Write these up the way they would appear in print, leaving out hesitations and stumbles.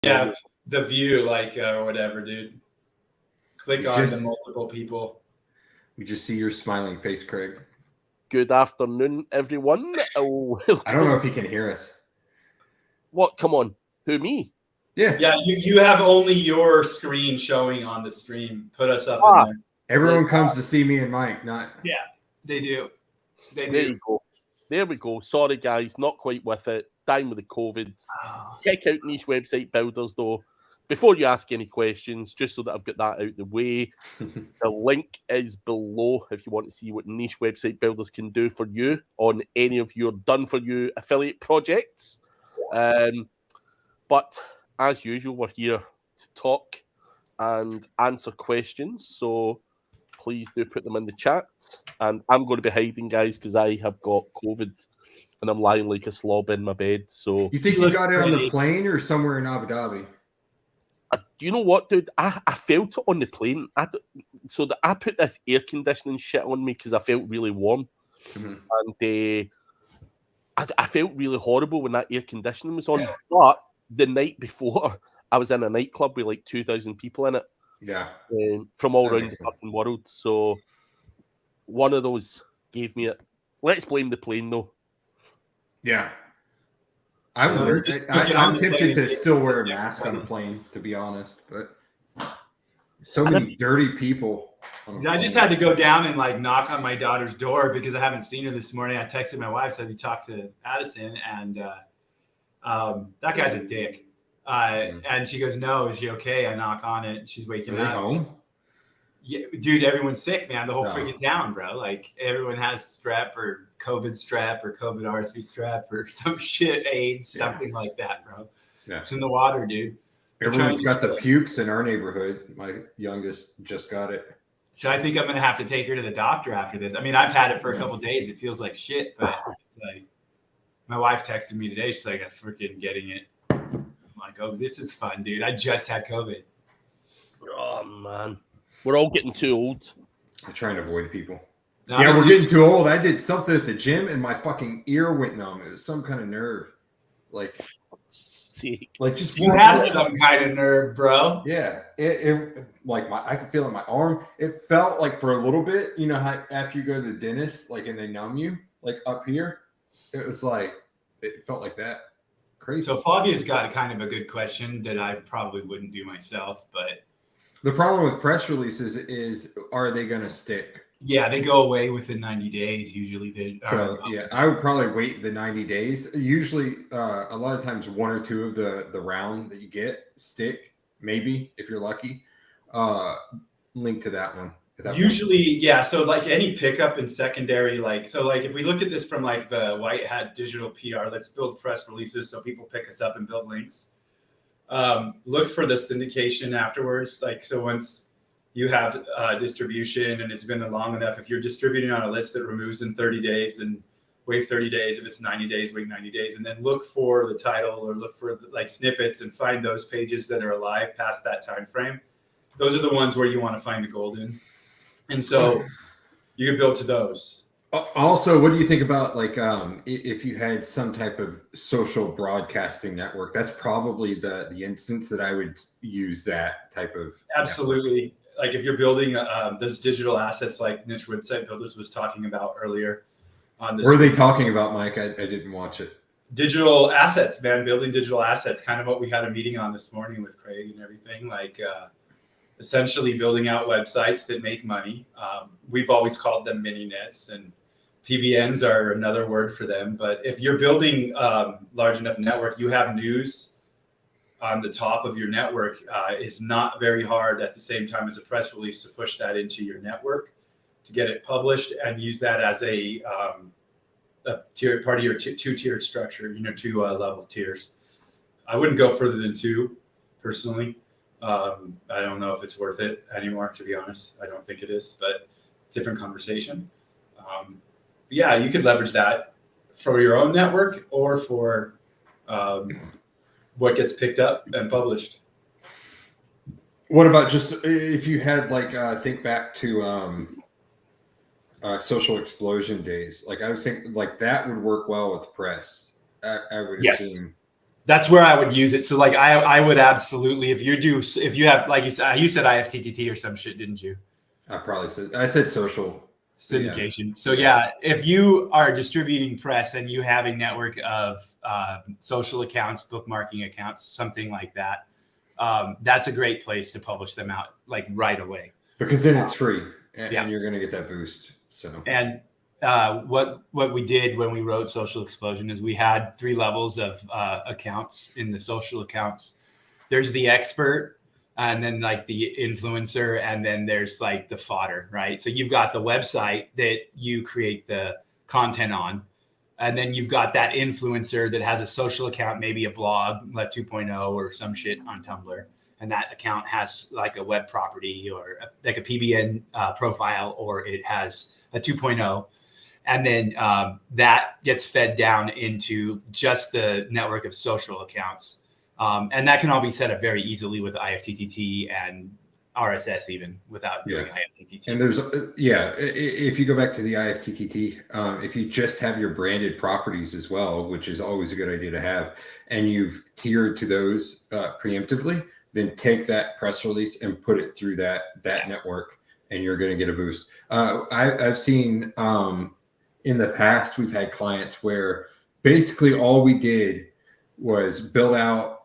Yeah, the view, like, or whatever, dude. Click on the multiple people. We just see your smiling face, Craig. Good afternoon, everyone. I don't know if he can hear us. What? Come on. Who, me? Yeah. Yeah, you have only your screen showing on the stream. Put us up in there. Everyone comes to see me and Mike, not... Yeah, they do. There you go. There we go. Sorry, guys, not quite with it. Down with the COVID. Check out Niche Website Builders, though. Before you ask any questions, just so that I've got that out the way, the link is below if you want to see what Niche Website Builders can do for you on any of your done-for-you affiliate projects. But as usual, we're here to talk and answer questions. So please do put them in the chat. And I'm going to be hiding, guys, because I have got COVID and I'm lying like a slob in my bed. So you think you got it on the plane or somewhere in Abu Dhabi? Do you know what, dude? I felt it on the plane. I put this air conditioning shit on me because I felt really warm. Mm-hmm. And I felt really horrible when that air conditioning was on. But the night before, I was in a nightclub with like 2,000 people in it. Yeah. From all around the fucking world. So one of those gave me it. Let's blame the plane, though. Yeah. I'm tempted to still wear a mask on a plane, to be honest. But so many dirty people. I just had to go down and like knock on my daughter's door because I haven't seen her this morning. I texted my wife, said, "Have you talked to Addison?" And that guy's a dick. And she goes, "No, is she okay?" I knock on it. She's waking up. Home? Yeah, dude, everyone's sick, man. The whole freaking town, bro. Like everyone has strep or COVID strep or COVID RSV strep or some shit, AIDS, something like that, bro. Yeah. It's in the water, dude. Everyone's got the pukes in our neighborhood. My youngest just got it. So I think I'm gonna have to take her to the doctor after this. I mean, I've had it for a couple of days. It feels like shit, but it's like my wife texted me today. She's like, "I'm freaking getting it." I'm like, "Oh, this is fun, dude. I just had COVID." Oh man. We're all getting too old. I try and avoid people. No, yeah, we're getting too old. I did something at the gym and my fucking ear went numb. It was some kind of nerve. Like just you have some kind of nerve, bro. Yeah. It like I could feel it in my arm. It felt like for a little bit, you know how after you go to the dentist, like and they numb you, like up here. It was like it felt like that. Crazy. So Fabia's got kind of a good question that I probably wouldn't do myself, but the problem with press releases is, are they going to stick? Yeah, they go away within 90 days. Usually I would probably wait the 90 days. Usually, a lot of times, one or two of the round that you get stick, maybe, if you're lucky. Link to that one. Usually, so like any pickup in secondary, so if we look at this from like the white hat digital PR, let's build press releases so people pick us up and build links. Look for the syndication afterwards. So once you have distribution and it's been long enough, if you're distributing on a list that removes in 30 days, then wait 30 days. If it's 90 days, wait 90 days. And then look for the title or look for like snippets and find those pages that are alive past that time frame. Those are the ones where you want to find the gold in. And so you can build to those. Also, what do you think about like if you had some type of social broadcasting network? That's probably the instance that I would use that type of absolutely network. Like if you're building those digital assets like Niche Website Builders was talking about earlier on this. What are they talking about, Mike? I didn't watch it. Digital assets, man. Building digital assets, kind of what we had a meeting on this morning with Craig and everything. Like essentially building out websites that make money. We've always called them mini nets, and PBNs are another word for them. But if you're building large enough network, you have news on the top of your network. Is not very hard at the same time as a press release to push that into your network, to get it published and use that as a tier part of your two-tiered structure, 2 level tiers. I wouldn't go further than 2 personally. I don't know if it's worth it anymore, to be honest. I don't think it is, but it's a different conversation. Yeah, you could leverage that for your own network or for what gets picked up and published. What about just if you had like think back to social explosion days? Like I was thinking like that would work well with press. I would assume. That's where I would use it. So like I would absolutely, if you have, like you said IFTTT or some shit, didn't you? I said social Syndication. Yeah. So yeah, if you are distributing press and you have a network of social accounts, bookmarking accounts, something like that, that's a great place to publish them out like right away. Because then it's free and you're going to get that boost. So and what we did when we wrote Social Explosion is we had 3 levels of accounts in the social accounts. There's the expert, and then like the influencer, and then there's like the fodder, right? So you've got the website that you create the content on, and then you've got that influencer that has a social account, maybe a blog, like 2.0 or some shit on Tumblr. And that account has like a web property or like a PBN profile, or it has a 2.0. And then that gets fed down into just the network of social accounts. And that can all be set up very easily with IFTTT and RSS even without doing IFTTT. And there's, if you go back to the IFTTT, if you just have your branded properties as well, which is always a good idea to have, and you've tiered to those preemptively, then take that press release and put it through that network, and you're going to get a boost. I've seen in the past, we've had clients where basically all we did was build out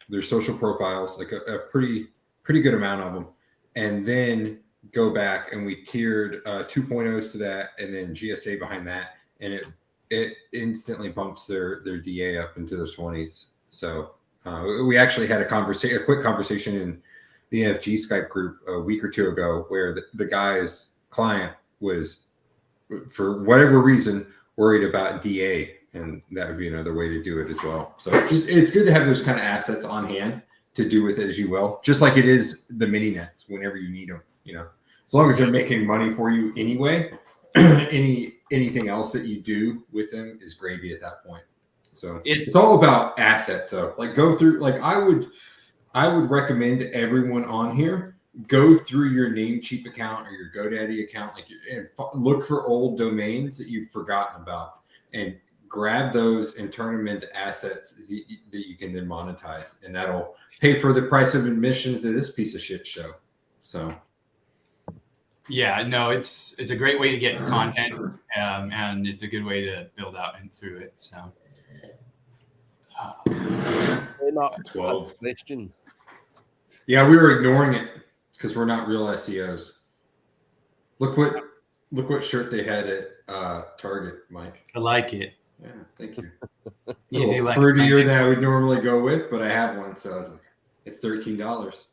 their social profiles, like a pretty good amount of them, and then go back and we tiered 2.0s to that, and then GSA behind that, and it instantly bumps their DA up into the 20s. So we actually had a quick conversation in the NFG Skype group a week or two ago, where the guy's client was, for whatever reason, worried about DA, and that would be another way to do it as well. So it's good to have those kind of assets on hand to do with it as you will, just like it is the mini nets whenever you need them. As long as they're making money for you anyway, anything else that you do with them is gravy at that point. So it's all about assets. So like go through, like I would recommend everyone on here go through your Namecheap account or your GoDaddy account, and look for old domains that you've forgotten about, and grab those and turn them into assets that you can then monetize, and that'll pay for the price of admission to this piece of shit show. So yeah, no, it's a great way to get content, and it's a good way to build out and through it. So 12 question. Yeah, we were ignoring it because we're not real SEOs. Look what shirt they had at Target, Mike. I like it. Yeah, thank you. Easy, like fruitier than I would normally go with, but I have one, so I was like, it's $13.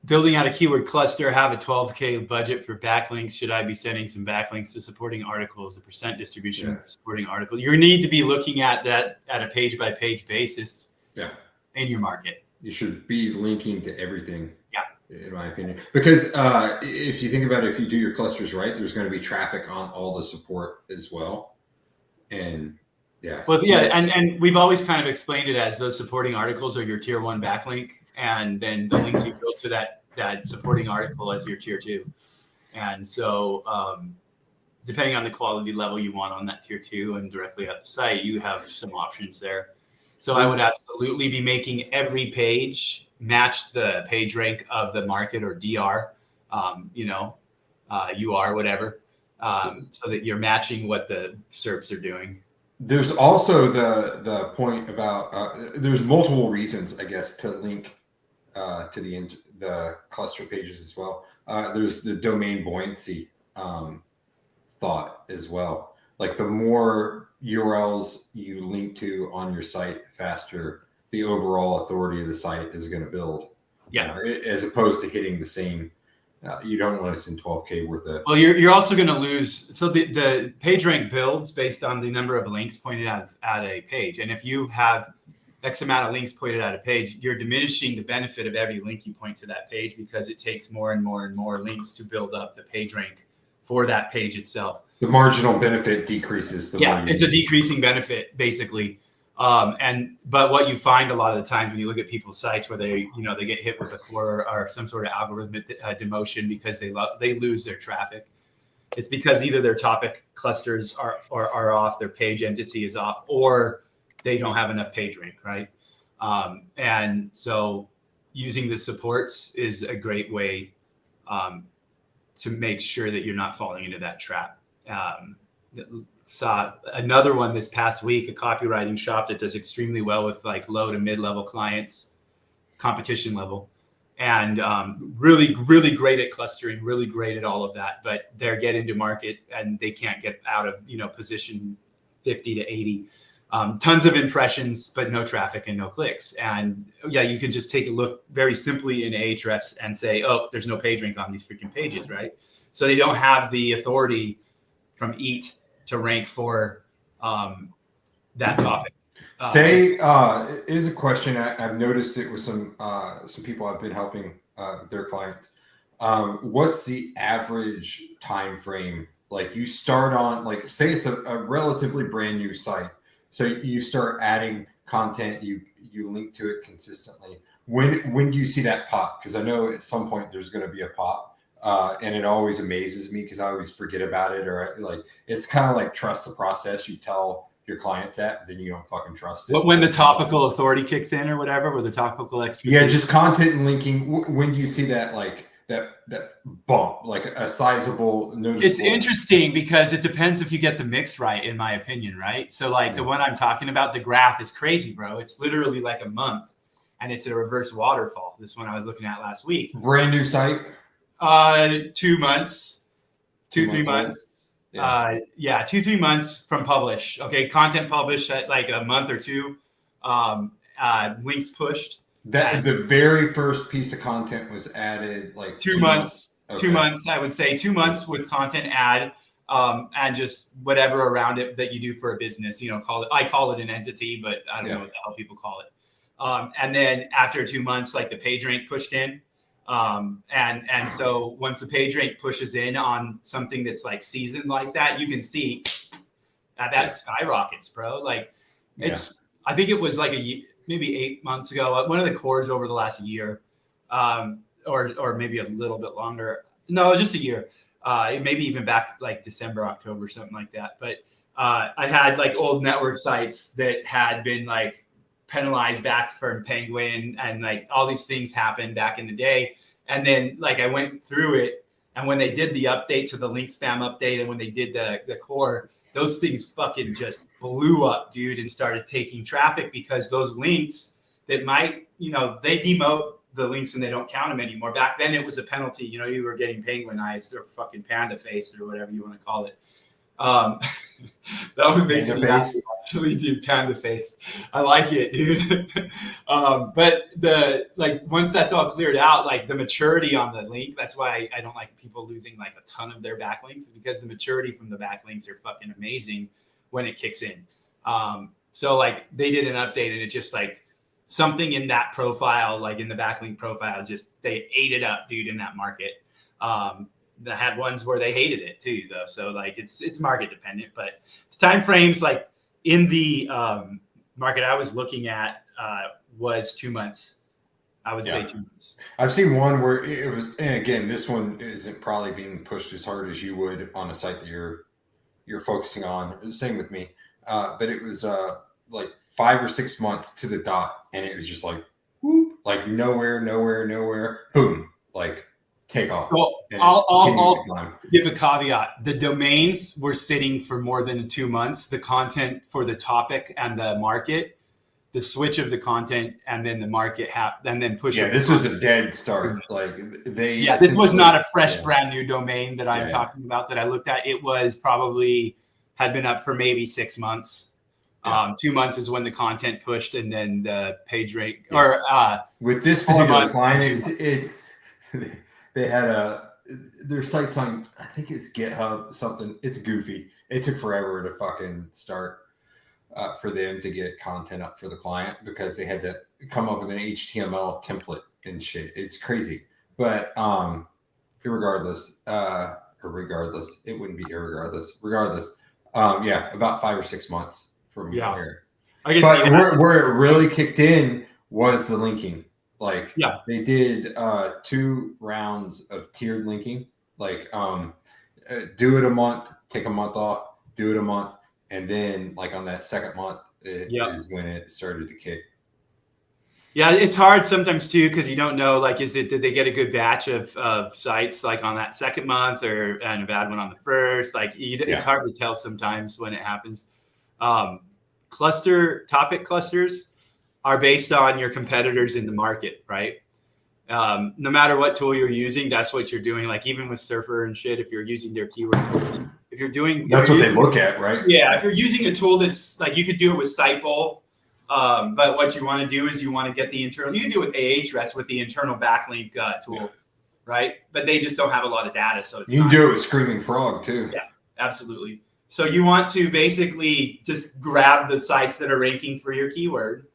Building out a keyword cluster, have a 12K budget for backlinks. Should I be sending some backlinks to supporting articles, the percent distribution of supporting articles? You need to be looking at that at a page by page basis. Yeah. In your market. You should be linking to everything. Yeah. In my opinion, because if you think about it, if you do your clusters right, there's going to be traffic on all the support as well. And yeah. Well, yeah. And we've always kind of explained it as those supporting articles are your tier 1 backlink. And then the links you build to that supporting article as your tier 2. And so depending on the quality level you want on that tier 2 and directly at the site, you have some options there. So I would absolutely be making every page match the page rank of the market or DR, UR, whatever, so that you're matching what the SERPs are doing. There's also the point about there's multiple reasons, I guess, to link to the cluster pages as well. There's the domain buoyancy thought as well. Like the more URLs you link to on your site, the faster the overall authority of the site is going to build. Yeah. As opposed to hitting the same. You don't want to send 12K worth of. Well, you're also going to lose. So the page rank builds based on the number of links pointed at a page. And if you have X amount of links pointed at a page, you're diminishing the benefit of every link you point to that page, because it takes more and more and more links to build up the page rank for that page itself. The marginal benefit decreases. It's a decreasing benefit basically. But what you find a lot of the times when you look at people's sites where they get hit with a core or some sort of algorithmic demotion because they lose their traffic, it's because either their topic clusters are off, their page entity is off, or they don't have enough page rank, right? And so using the supports is a great way to make sure that you're not falling into that trap. Saw another one this past week, a copywriting shop that does extremely well with like low to mid-level clients, competition level, and really, really great at clustering, really great at all of that. But they're getting to market and they can't get out of, position 50 to 80. Tons of impressions, but no traffic and no clicks. And yeah, you can just take a look very simply in Ahrefs and say, oh, there's no page rank on these freaking pages, right? So they don't have the authority from EAT to rank for that topic. Is a question I've noticed it with some people I've been helping their clients. What's the average time frame? Like you start on, like, say it's a relatively brand new site. So you start adding content, you link to it consistently. When do you see that pop? Because I know at some point there's going to be a pop, and it always amazes me because I always forget about it, or like it's kind of like trust the process. You tell your clients that, but then you don't fucking trust it. But when the topical authority kicks in or whatever, or the topical expertise. Yeah, just content and linking. When do you see that, like that bump, like a sizable noticeable? It's interesting because it depends if you get the mix right, in my opinion, right? So like the one I'm talking about, the graph is crazy, bro. It's literally like a month and it's a reverse waterfall. This one I was looking at last week. Brand new site? 2 months, 3 months. Yeah. 2-3 months from publish. Okay. Content published at like a month or two. Links pushed. That the very first piece of content was added like 2 months. Okay. 2 months, I would say 2 months with content add, and just whatever around it that you do for a business. I call it an entity, but I don't know what the hell people call it. And then after 2 months, like the page rank pushed in, and so once the page rank pushes in on something that's like seasoned like that, you can see that skyrockets, bro. Like I think it was like maybe 8 months ago, one of the cores over the last year, or maybe a little bit longer. No, just a year. Maybe even back like December, October, something like that. But I had like old network sites that had been like penalized back from Penguin, and like all these things happened back in the day. And then like I went through it, and when they did the update to the link spam update, and when they did the core, those things fucking just blew up, dude, and started taking traffic because those links that might, they demote the links and they don't count them anymore. Back then it was a penalty. You were getting penguinized or fucking panda face or whatever you want to call it. That would basically actually do panda face. I like it, dude. But once that's all cleared out, like the maturity on the link, that's why I don't like people losing like a ton of their backlinks, is because the maturity from the backlinks are fucking amazing when it kicks in. So like they did an update and it just like something in that profile, like in the backlink profile, just they ate it up, dude, in that market. That had ones where they hated it too, though. So like it's market dependent, but it's time frames. Like in the market I was looking at was 2 months. I would say 2 months. I've seen one where it was, and again, this one isn't probably being pushed as hard as you would on a site that you're focusing on. Same with me, but it was like 5 or 6 months to the dot, and it was just like whoop, like nowhere, boom, like. Take off. Well, I'll give a caveat. The domains were sitting for more than 2 months. The content for the topic and the market, the switch of the content, and then the market and then push. Yeah, this was a dead start. Like they. Yeah, this was not a fresh, brand new domain that I'm talking about that I looked at. It was probably had been up for maybe 6 months. 2 months is when the content pushed, and then the page rate or with this particular client, they had their site's on, I think it's GitHub, something. It's goofy. It took forever to fucking start for them to get content up for the client because they had to come up with an HTML template and shit. It's crazy. But regardless, it wouldn't be irregardless. Regardless, about 5 or 6 months from here. But where it really kicked in was the linking. Like they did 2 rounds of tiered linking, like do it a month, take a month off, do it a month, and then like on that second month is when it started to kick. Yeah, it's hard sometimes too because you don't know, like, did they get a good batch of sites like on that second month and a bad one on the first? Like, it's hard to tell sometimes when it happens. Topic clusters are based on your competitors in the market, right? No matter what tool you're using, that's what you're doing. Like even with Surfer and shit, if you're using their keyword tools, if you're doing, that's what they look at, right? Yeah, if you're using a tool that's like, you could do it with Sitebull. But what you want to do is you want to get the internal, you can do it with Ahrefs with the internal backlink tool, right? But they just don't have a lot of data. So you can do it with Screaming Frog too. Yeah, absolutely. So you want to basically just grab the sites that are ranking for your keyword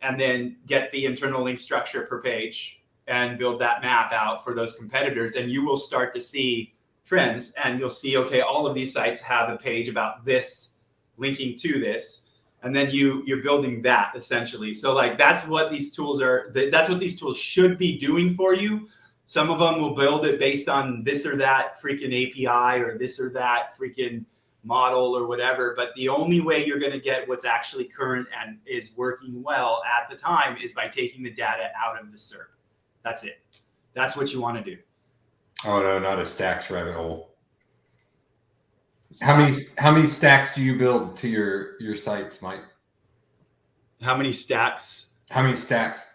and then get the internal link structure per page and build that map out for those competitors. And you will start to see trends and you'll see, okay, all of these sites have a page about this linking to this. And then you're building that essentially. So like, that's what these tools are. That's what these tools should be doing for you. Some of them will build it based on this or that freaking API or this or that freaking model or whatever. But the only way you're going to get what's actually current and is working well at the time is by taking the data out of the SERP. That's it. That's what you want to do. Oh no, not a stacks rabbit hole. How many stacks do you build to your sites, Mike? How many stacks? How many stacks?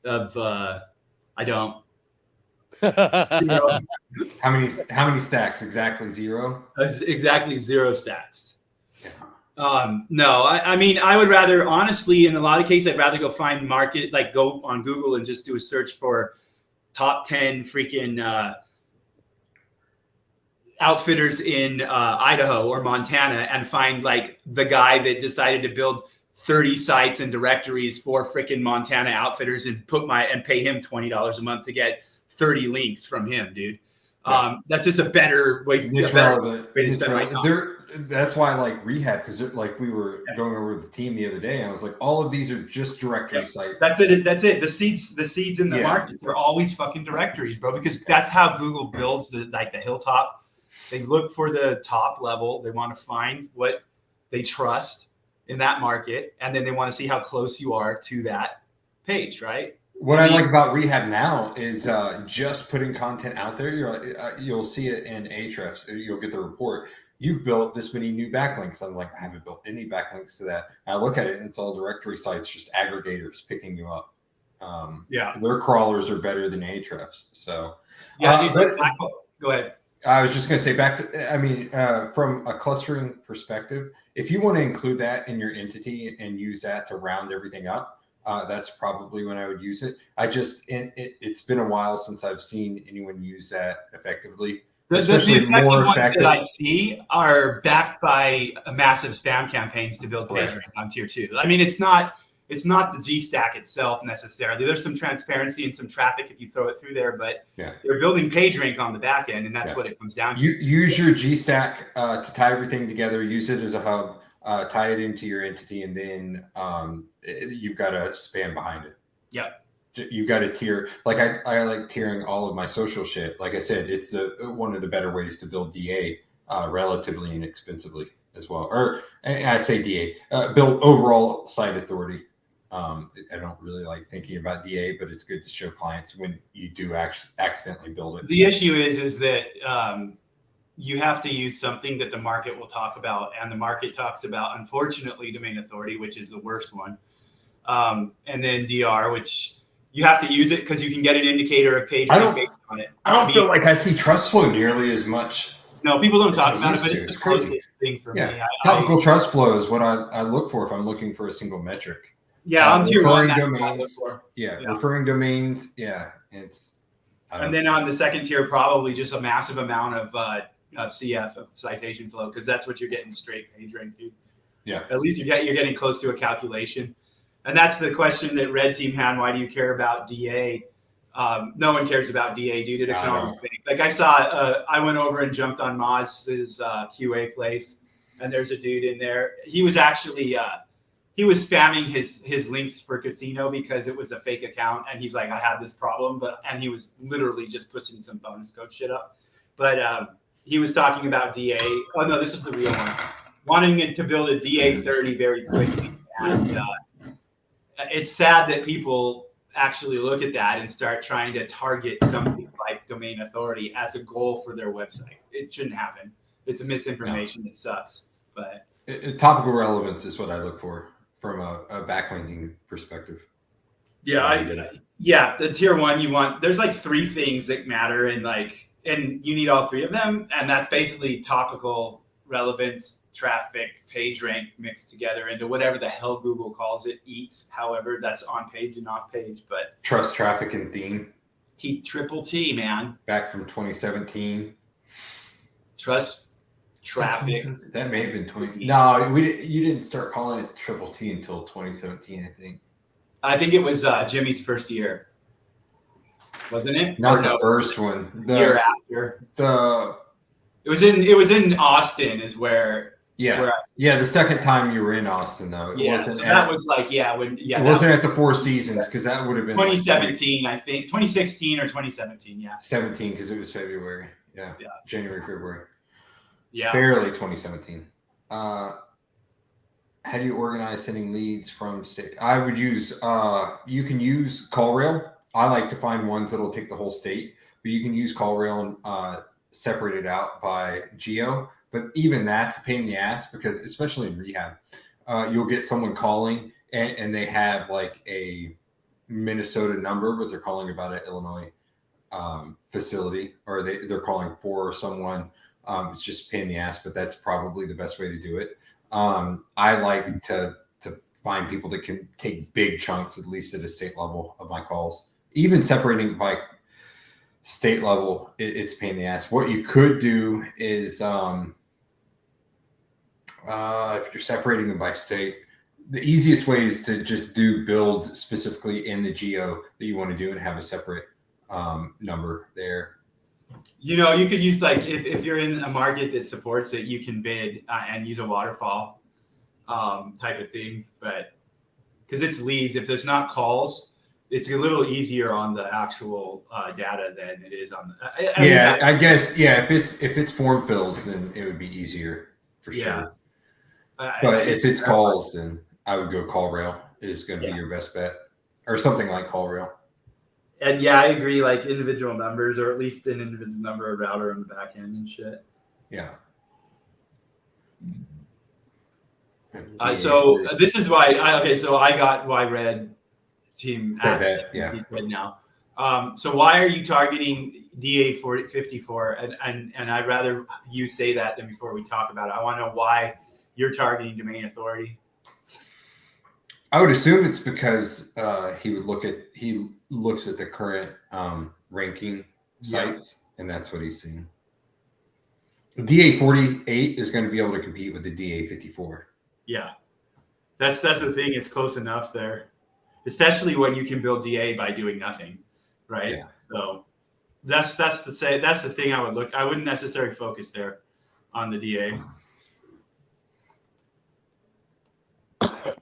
Of I don't. How many stacks? Exactly zero? Exactly 0 stacks. Yeah. No, I mean, I would rather, honestly, in a lot of cases, I'd rather go find market, like go on Google and just do a search for top 10 freaking outfitters in Idaho or Montana and find like the guy that decided to build 30 sites and directories for freaking Montana outfitters and pay him $20 a month to get 30 links from him, dude. Yeah. That's just a better way to spend my time. That's why I like Rehab, because like we were going over the team the other day, and I was like, all of these are just directory sites. That's it. That's it. The seeds in the markets are always fucking directories, bro, because that's how Google builds the hilltop. They look for the top level. They want to find what they trust in that market, and then they want to see how close you are to that page, right? What I like about Rehab now is just putting content out there. You'll see it in Ahrefs. You'll get the report. You've built this many new backlinks. I'm like, I haven't built any backlinks to that. And I look at it, and it's all directory sites, just aggregators picking you up. Their crawlers are better than Ahrefs. So go ahead. I was just going to say from a clustering perspective, if you want to include that in your entity and use that to round everything up, that's probably when I would use it. It's been a while since I've seen anyone use that effectively. The effective ones that I see are backed by massive spam campaigns to build page rank on tier 2. I mean, it's not the G stack itself necessarily. There's some transparency and some traffic if you throw it through there, but they're building page rank on the back end, and that's what it comes down to. Use your G stack to tie everything together. Use it as a hub. Tie it into your entity, and then you've got a spam behind it. Yep. You've got a tier. Like I like tiering all of my social shit. Like I said, it's one of the better ways to build DA relatively inexpensively as well. Or I say DA, build overall site authority. I don't really like thinking about DA, but it's good to show clients when you do accidentally build it. The issue is that you have to use something that the market will talk about, and the market talks about, unfortunately, domain authority, which is the worst one, and then DR, which you have to use it because you can get an indicator of page rank based on it. I don't feel like I see trust flow nearly as much. No, people don't talk about it, but it's the closest thing for me. Topical trust flow is what I look for if I'm looking for a single metric. Yeah, on tier 1, that's domains, what I look for. Referring domains. Yeah, and then on the second tier, probably just a massive amount of CF, of citation flow, because that's what you're getting straight page rank, dude. Yeah. At least you're getting close to a calculation. And that's the question that Red Team had. Why do you care about DA? No one cares about DA, dude. It can all be fake. Like I saw, I went over and jumped on Maz's QA place, and there's a dude in there. He was actually he was spamming his links for casino because it was a fake account, and he's like, I have this problem, and he was literally just pushing some bonus code shit up. But he was talking about DA. Oh no, this is the real one. Wanting it to build a DA 30 very quickly. And it's sad that people actually look at that and start trying to target something like domain authority as a goal for their website. It shouldn't happen. It's a misinformation that sucks. But topical relevance is what I look for from a backlinking perspective. Yeah, the tier one you want. There's like 3 things that matter, and you need all 3 of them, and that's basically topical relevance, traffic, page rank mixed together into whatever the hell Google calls it. Eats, however, that's on page and off page. But trust, traffic, and theme. Triple T, man. Back from 2017. Trust, traffic. That may have been 20. No, you didn't start calling it Triple T until 2017, I think. I think it was Jimmy's first year, wasn't it? Not the first one. The year after. It was in Austin, is where. Yeah, the second time you were in Austin, though. It wasn't. So that was like it wasn't at the Four Seasons, because that would have been 2017, I think 2016 or 2017. Yeah, 17, because it was February. Yeah, January, February. Yeah, barely 2017. How do you organize sending leads from state? I would use, you can use CallRail. I like to find ones that'll take the whole state, but you can use CallRail and separate it out by geo. But even that's a pain in the ass, because especially in rehab, you'll get someone calling and they have like a Minnesota number, but they're calling about an Illinois facility, or they're calling for someone. It's just a pain in the ass, but that's probably the best way to do it. I like to find people that can take big chunks, at least at a state level, of my calls. Even separating by state level, it's a pain in the ass. What you could do is, if you're separating them by state, the easiest way is to just do builds specifically in the geo that you want to do and have a separate number there. You could use, like, if you're in a market that supports it, you can bid and use a waterfall type of thing. But because it's leads, if there's not calls, it's a little easier on the actual data than it is on the. I guess. Yeah, if it's form fills, then it would be easier for sure. But if it's calls, then I would go CallRail. It is going to be your best bet, or something like CallRail. And I agree, like individual numbers, or at least an individual number of router on the back end and shit. Yeah. So this is why I got why red team at he's red now. So why are you targeting DA 54? And I'd rather you say that than before we talk about it. I want to know why you're targeting domain authority. I would assume it's because he looks at the current ranking sites, and that's what he's seeing. DA 48 is going to be able to compete with the DA 54. Yeah, that's the thing. It's close enough there, especially when you can build DA by doing nothing, right? Yeah. So that's the thing I would look. I wouldn't necessarily focus there on the DA.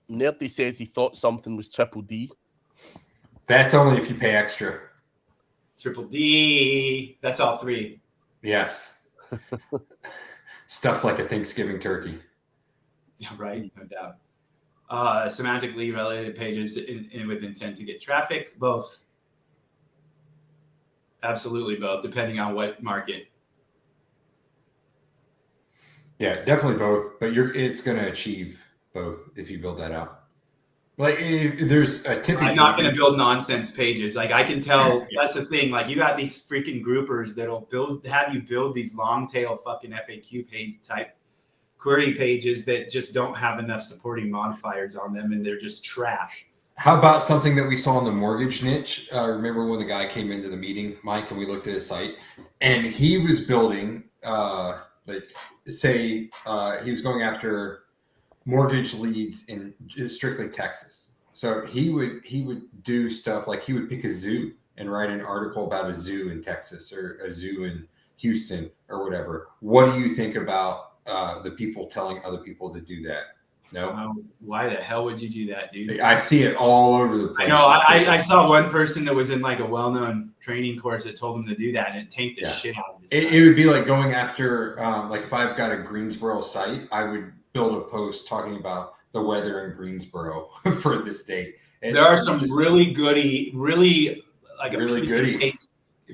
Nerdy says he thought something was triple D. That's only if you pay extra. Triple D. That's all 3. Yes. Stuff like a Thanksgiving turkey. Yeah, right. No doubt. Semantically related pages with intent to get traffic. Both. Absolutely both, depending on what market. Yeah, definitely both. But it's going to achieve both if you build that out. Like, there's a tipping. I'm not going to build nonsense pages. Like, I can tell. That's the thing. Like, you got these freaking groupers that'll have you build these long tail fucking FAQ page type query pages that just don't have enough supporting modifiers on them, and they're just trash. How about something that we saw in the mortgage niche? Remember when the guy came into the meeting, Mike, and we looked at his site, and he was building, he was going after mortgage leads in strictly Texas. So he would do stuff like he would pick a zoo and write an article about a zoo in Texas or a zoo in Houston or whatever. What do you think about the people telling other people to do that? No. Why the hell would you do that, dude? I see it all over the place. I know. I saw one person that was in like a well-known training course that told him to do that, and it tanked the shit out of his site. It would be like going after, like if I've got a Greensboro site, I would build a post talking about the weather in Greensboro for this date. And there are some just really goody, really really goody.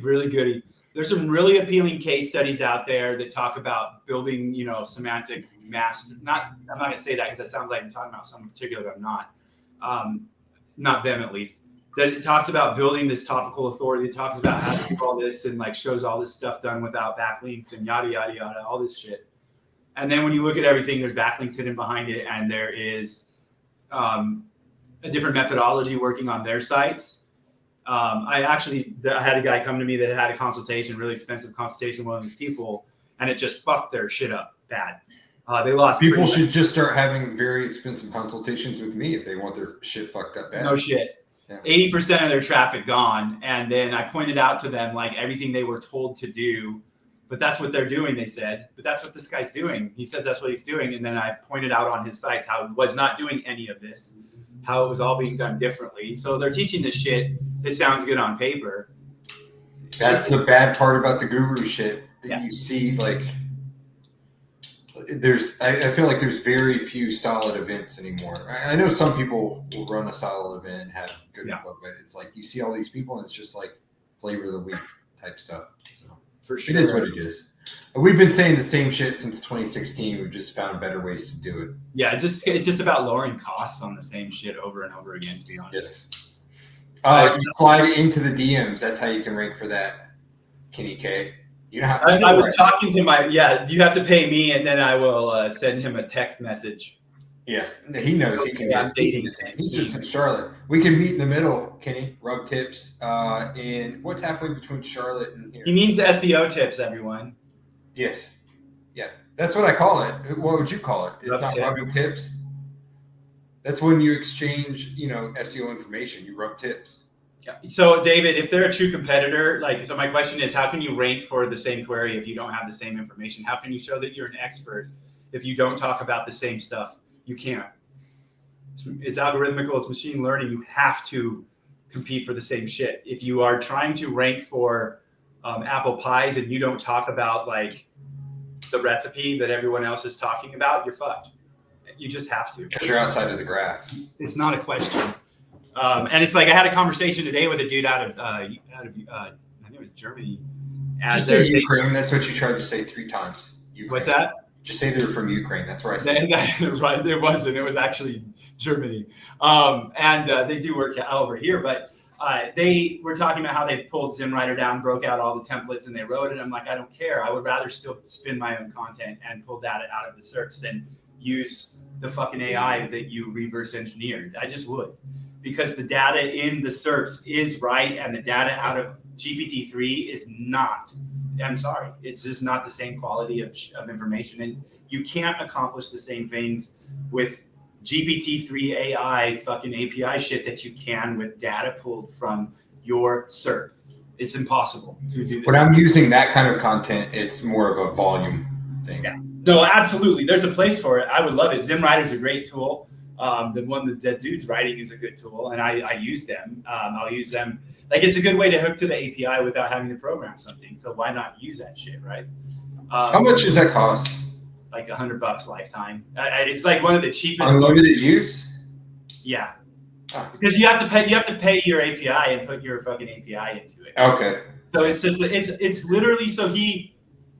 really goody. There's some really appealing case studies out there that talk about building, semantic master. I'm not going to say that because that sounds like I'm talking about someone particular, but I'm not. Not them, at least. That it talks about building this topical authority. It talks about how to do all this and like shows all this stuff done without backlinks and yada, yada, yada, all this shit. And then when you look at everything, there's backlinks hidden behind it. And there is a different methodology working on their sites. I had a guy come to me that had a consultation, really expensive consultation with one of these people, and it just fucked their shit up bad. They lost. People should just start having very expensive consultations with me if they want their shit fucked up bad. No shit. 80% of their traffic gone. And then I pointed out to them like everything they were told to do, but that's what they're doing, they said. But that's what this guy's doing. He says that's what he's doing. And then I pointed out on his sites how he was not doing any of this, how it was all being done differently. So they're teaching this shit that sounds good on paper. That's the bad part about the guru shit. Yeah. You see, like, I feel like there's very few solid events anymore. I know some people will run a solid event and have good info, but it's like you see all these people and it's just like flavor of the week type stuff. So For sure. it is what it is. We've been saying the same shit since 2016. We've just found better ways to do it. Yeah, it's just about lowering costs on the same shit over and over again, to be honest. Yes. You slide into the DMs. That's how you can rank for that, Kenny K. You know how I was talking to you have to pay me and then I will send him a text message. Yes, he knows he can. I'm dating. He's just in Charlotte. We can meet in the middle, Kenny. Rub tips. And what's halfway between Charlotte and here? He means SEO tips, everyone. Yes. Yeah, that's what I call it. What would you call it? It's Rub not tips. rubbing tips. That's when you exchange, SEO information. You rub tips. Yeah. So, David, if they're a true competitor, so my question is, how can you rank for the same query if you don't have the same information? How can you show that you're an expert if you don't talk about the same stuff? You can't. It's algorithmical. It's machine learning. You have to compete for the same shit. If you are trying to rank for apple pies and you don't talk about like the recipe that everyone else is talking about, you're fucked. You just have to. Because you're outside of the graph. It's not a question. And it's like I had a conversation today with a dude out of I think it was Germany. Just say Ukraine. That's what you tried to say 3 times. Ukraine. What's that? Just say they're from Ukraine. That's where I said right. It wasn't. It was actually Germany. And they do work over here. But they were talking about how they pulled ZimWriter down, broke out all the templates, and they wrote it. I'm like, I don't care. I would rather still spin my own content and pull data out of the SERPs than use the fucking AI that you reverse engineered. I just would. Because the data in the SERPs is right and the data out of GPT-3 is not. I'm sorry. It's just not the same quality of information. And you can't accomplish the same things with GPT-3 AI fucking API shit that you can with data pulled from your SERP. It's impossible to do this. When I'm using that kind of content, it's more of a volume thing. Yeah. No, absolutely. There's a place for it. I would love it. ZimWriter is a great tool. The one that dude's writing is a good tool, and I use them. I'll use them. Like, it's a good way to hook to the API without having to program something. So why not use that shit, right? How much does that cost? Like $100 lifetime. It's like one of the cheapest. Unlimited use? Yeah. Because you have to pay your API and put your fucking API into it. Okay. So it's just it's literally so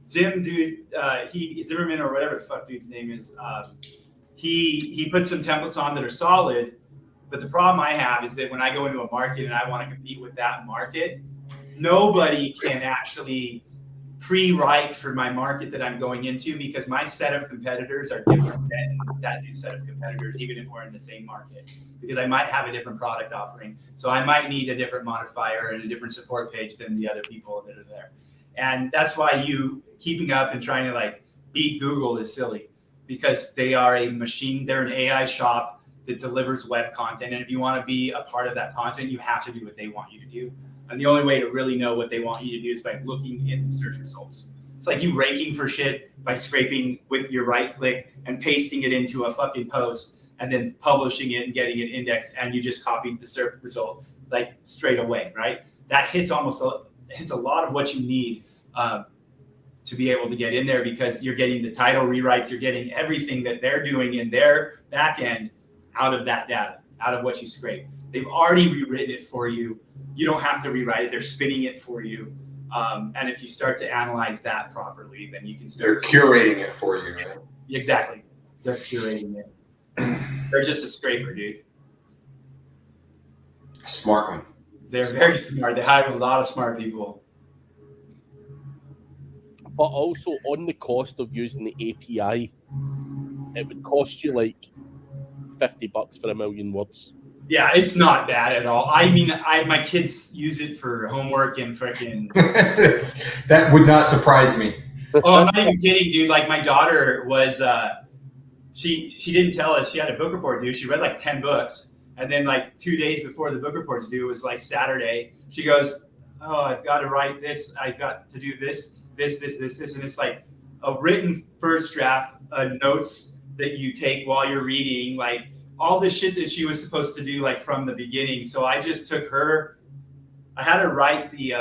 Zimmerman or whatever the fuck dude's name is. He put some templates on that are solid, but the problem I have is that when I go into a market and I want to compete with that market, nobody can actually pre-write for my market that I'm going into because my set of competitors are different than that dude's set of competitors, even if we're in the same market, because I might have a different product offering. So I might need a different modifier and a different support page than the other people that are there. And that's why keeping up and trying to like beat Google is silly. Because they are a machine, they're an AI shop that delivers web content. And if you want to be a part of that content, you have to do what they want you to do. And the only way to really know what they want you to do is by looking in the search results. It's like you ranking for shit by scraping with your right click and pasting it into a fucking post and then publishing it and getting it indexed. And you just copied the SERP result like straight away, right? That hits a lot of what you need to be able to get in there, because you're getting the title rewrites, you're getting everything that they're doing in their back end out of that data, out of what you scrape. They've already rewritten it for you. You don't have to rewrite it. They're spinning it for you. And if you start to analyze that properly, then you can start. They're curating it for you, right? Exactly. They're curating it. They're just a scraper, dude. Smart one. They're very smart. They hire a lot of smart people. But also on the cost of using the API, it would cost you like $50 for a million words. Yeah, it's not bad at all. I mean, my kids use it for homework and freaking. That would not surprise me. Oh, I'm not even kidding, dude. Like my daughter was, she didn't tell us she had a book report due. She read like 10 books, and then like 2 days before the book report's due, it was like Saturday. She goes, "Oh, I've got to write this. I got to do this, and it's like a written first draft, notes that you take while you're reading, like all the shit that she was supposed to do like from the beginning." So I just took her. I had her write the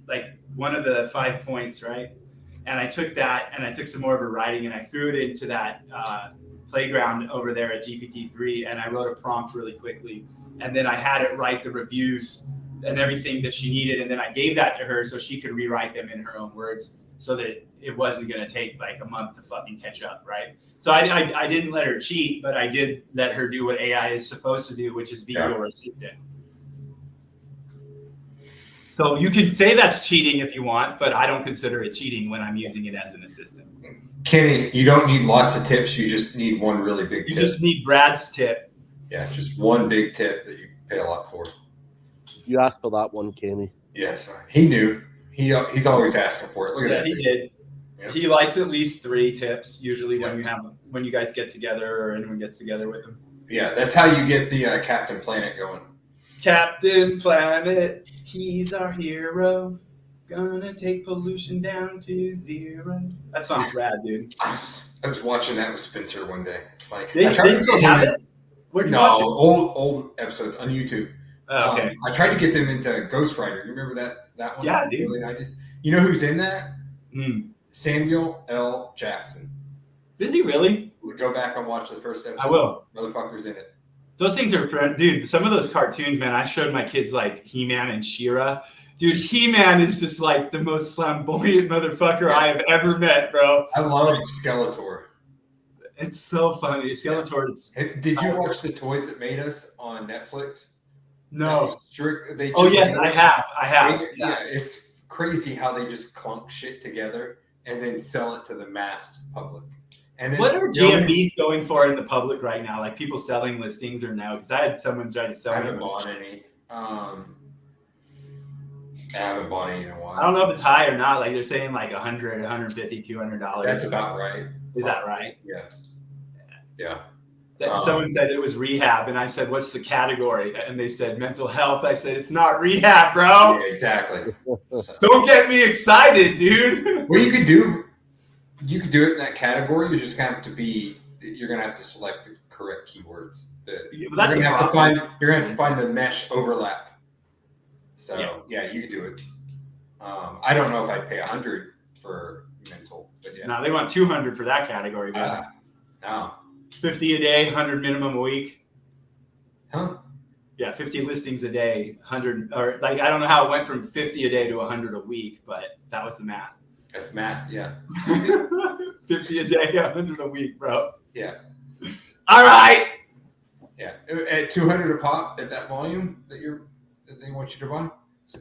like one of the 5 points, right? And I took that and I took some more of her writing and I threw it into that playground over there at GPT-3, and I wrote a prompt really quickly. And then I had it write the reviews and everything that she needed. And then I gave that to her so she could rewrite them in her own words, so that it wasn't going to take like a month to fucking catch up, right? So I didn't let her cheat, but I did let her do what AI is supposed to do, which is be your assistant. So you can say that's cheating if you want, but I don't consider it cheating when I'm using it as an assistant. Kenny, you don't need lots of tips. You just need one really big tip. You just need Brad's tip. Yeah, just one big tip that you pay a lot for. You asked for that one, Kenny. Yes, he knew. He's always asking for it. Look at that. He did. Yeah. He likes at least 3 tips usually when you guys get together or anyone gets together with him. Yeah, that's how you get the Captain Planet going. Captain Planet, he's our hero. Gonna take pollution down to 0. That song's rad, dude. I was watching that with Spencer one day. It's like they still have it? Where'd you watch it? Old episodes on YouTube. Oh, okay. I tried to get them into Ghost Rider. You remember that one? Yeah, dude. Really 90s. You know who's in that? Samuel L. Jackson. Is he really? Go back and watch the first episode. I will. Motherfucker's in it. Those things are, dude, some of those cartoons, man, I showed my kids like He-Man and She-Ra. Dude, He-Man is just like the most flamboyant motherfucker I have ever met, bro. I love Skeletor. It's so funny. Skeletor's. Did you watch The Toys That Made Us on Netflix? No. Yes, I have. Yeah, it's crazy how they just clunk shit together and then sell it to the mass public. And then, what are GMBs going for in the public right now? Like people selling listings or no? Because I had someone try to sell me. I haven't bought any. I haven't bought any in a while. I don't know if it's high or not. Like they're saying like $100, $150, $200. That's about right. Is that right? Yeah. Someone said it was rehab, and I said, "What's the category?" And they said mental health. I said, "It's not rehab, bro." Yeah, exactly. Don't get me excited, dude. Well, you could do it in that category. You're just you're gonna have to select the correct keywords. You're gonna have to find the mesh overlap. So yeah, you could do it. I don't know if I'd pay $100 for mental, but yeah. No, they want $200 for that category. No. 50 a day, 100 minimum a week. Huh? Yeah, 50 listings a day, 100, or like I don't know how it went from 50 a day to 100 a week, but that was the math. That's math, yeah. 50 a day, 100 a week, bro. Yeah. All right. Yeah, at $200 a pop at that volume that they want you to buy. So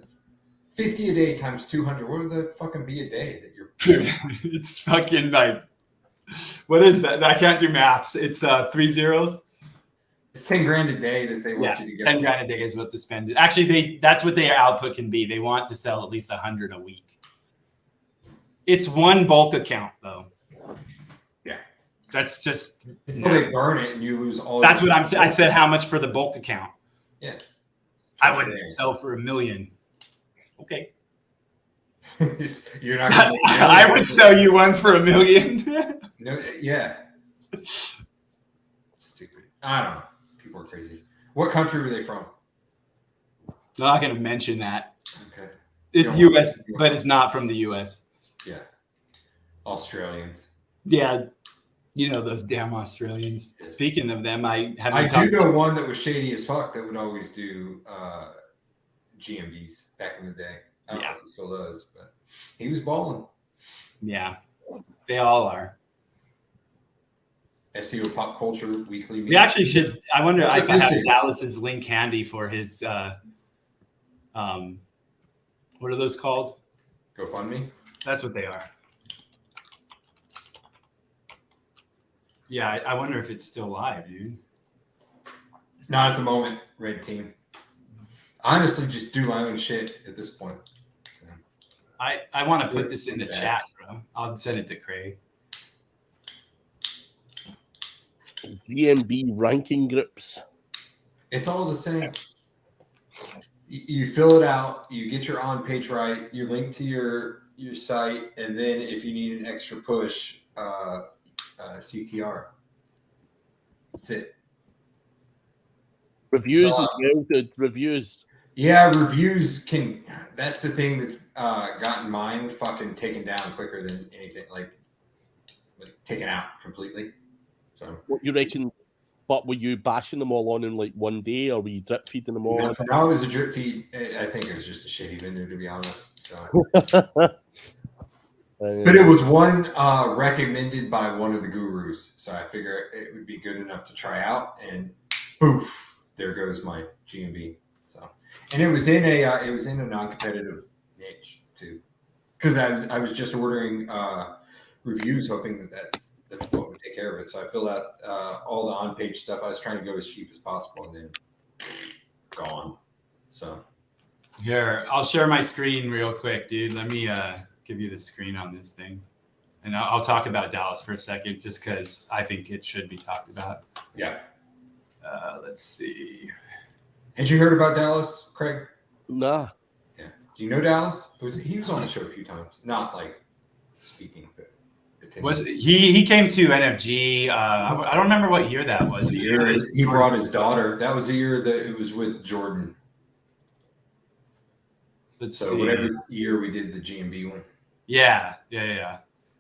50 a day times 200. What would that fucking be a day that you're? Dude, it's fucking like, what is that? I can't do maths. It's 3 zeros. It's 10 grand a day that they want you to get. 10 grand a day is what the spend is. Actually, that's what their output can be. They want to sell at least 100 a week. It's one bulk account though. Yeah. That's just. They burn it and you lose all. That's what I'm saying. I said how much for the bulk account. Yeah. I wouldn't sell for $1 million. Okay. You're not gonna I would sell you one for $1 million. No, yeah. Stupid. I don't know. People are crazy. What country were they from? I'm not going to mention that. Okay. It's U.S., but it's not from the U.S. Yeah. Australians. Yeah, you know those damn Australians. Yes. Speaking of them, I do know one that was shady as fuck that would always do GMBs back in the day. I don't know if he still does, but he was balling. Yeah, they all are. SEO Pop Culture Weekly. We actually should. I wonder if I have is. Dallas's link handy for his. What are those called? GoFundMe. That's what they are. Yeah, I wonder if it's still live, dude. Not at the moment, Red Team. Honestly, just do my own shit at this point. So. I want to put this in the chat, bro. I'll send it to Craig. GMB ranking groups. It's all the same. You fill it out, you get your on-page right, you link to your site, and then if you need an extra push, CTR. That's it. Reviews as well, good reviews. Yeah, reviews can. That's the thing that's gotten mine fucking taken down quicker than anything. Like taken out completely. So what you reckon? But were you bashing them all on in like one day, or were you drip feeding them all? No, it was a drip feed. I think it was just a shitty vendor, to be honest. So. But it was one recommended by one of the gurus, so I figure it would be good enough to try out, and poof, there goes my GMB. So, and it was in a non-competitive niche too, because I was just ordering reviews, hoping that's what would take care of it. So I filled out all the on-page stuff. I was trying to go as cheap as possible, and then gone. So here, I'll share my screen real quick, dude. Let me give you the screen on this thing, and I'll talk about Dallas for a second, just because I think it should be talked about. Yeah. Let's see. Had you heard about Dallas, Craig? Nah. Yeah. Do you know Dallas? He was on the show a few times. Not like speaking, but was he came to NFG? I don't remember what year that was. The year he brought his daughter. That was the year that it was with Jordan. Let's see. Whatever year we did the GMB one. Yeah.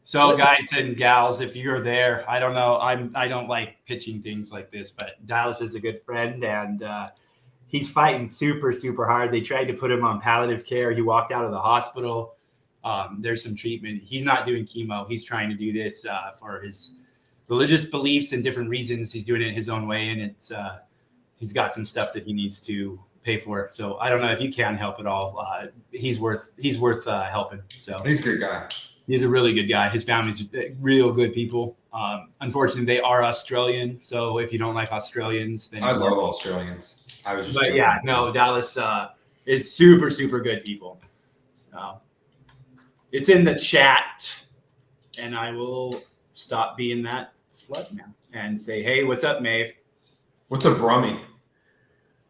So guys and gals, if you're there, I don't know. I don't like pitching things like this, but Dallas is a good friend, and he's fighting super, super hard. They tried to put him on palliative care. He walked out of the hospital. There's some treatment. He's not doing chemo. He's trying to do this for his religious beliefs and different reasons. He's doing it his own way, and it's he's got some stuff that he needs to pay for. So I don't know if you can help at all. He's worth helping. So he's a good guy. He's a really good guy. His family's real good people. Unfortunately, they are Australian. So if you don't like Australians, then I love Australians. Dallas is super, super good people. So it's in the chat, and I will stop being that slut now and say, hey, what's up, Maeve? What's a Brummy?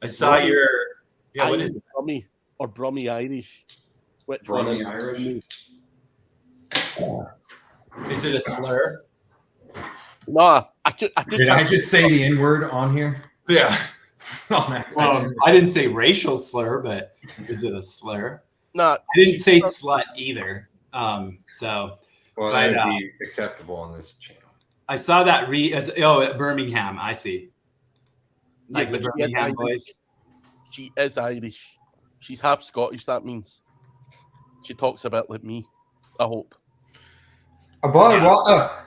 I saw your what is it? Brummy or Brummy Irish? Which Brummy Irish? Is it a slur? Nah, Did I just say the N-word on here? Yeah. I didn't say racial slur, but is it a slur? Nah, I didn't say slut either. That would be acceptable on this channel. I saw that at Birmingham. I see. Like the Birmingham boys. She is Irish. She's half Scottish. That means she talks a bit like me. I hope. About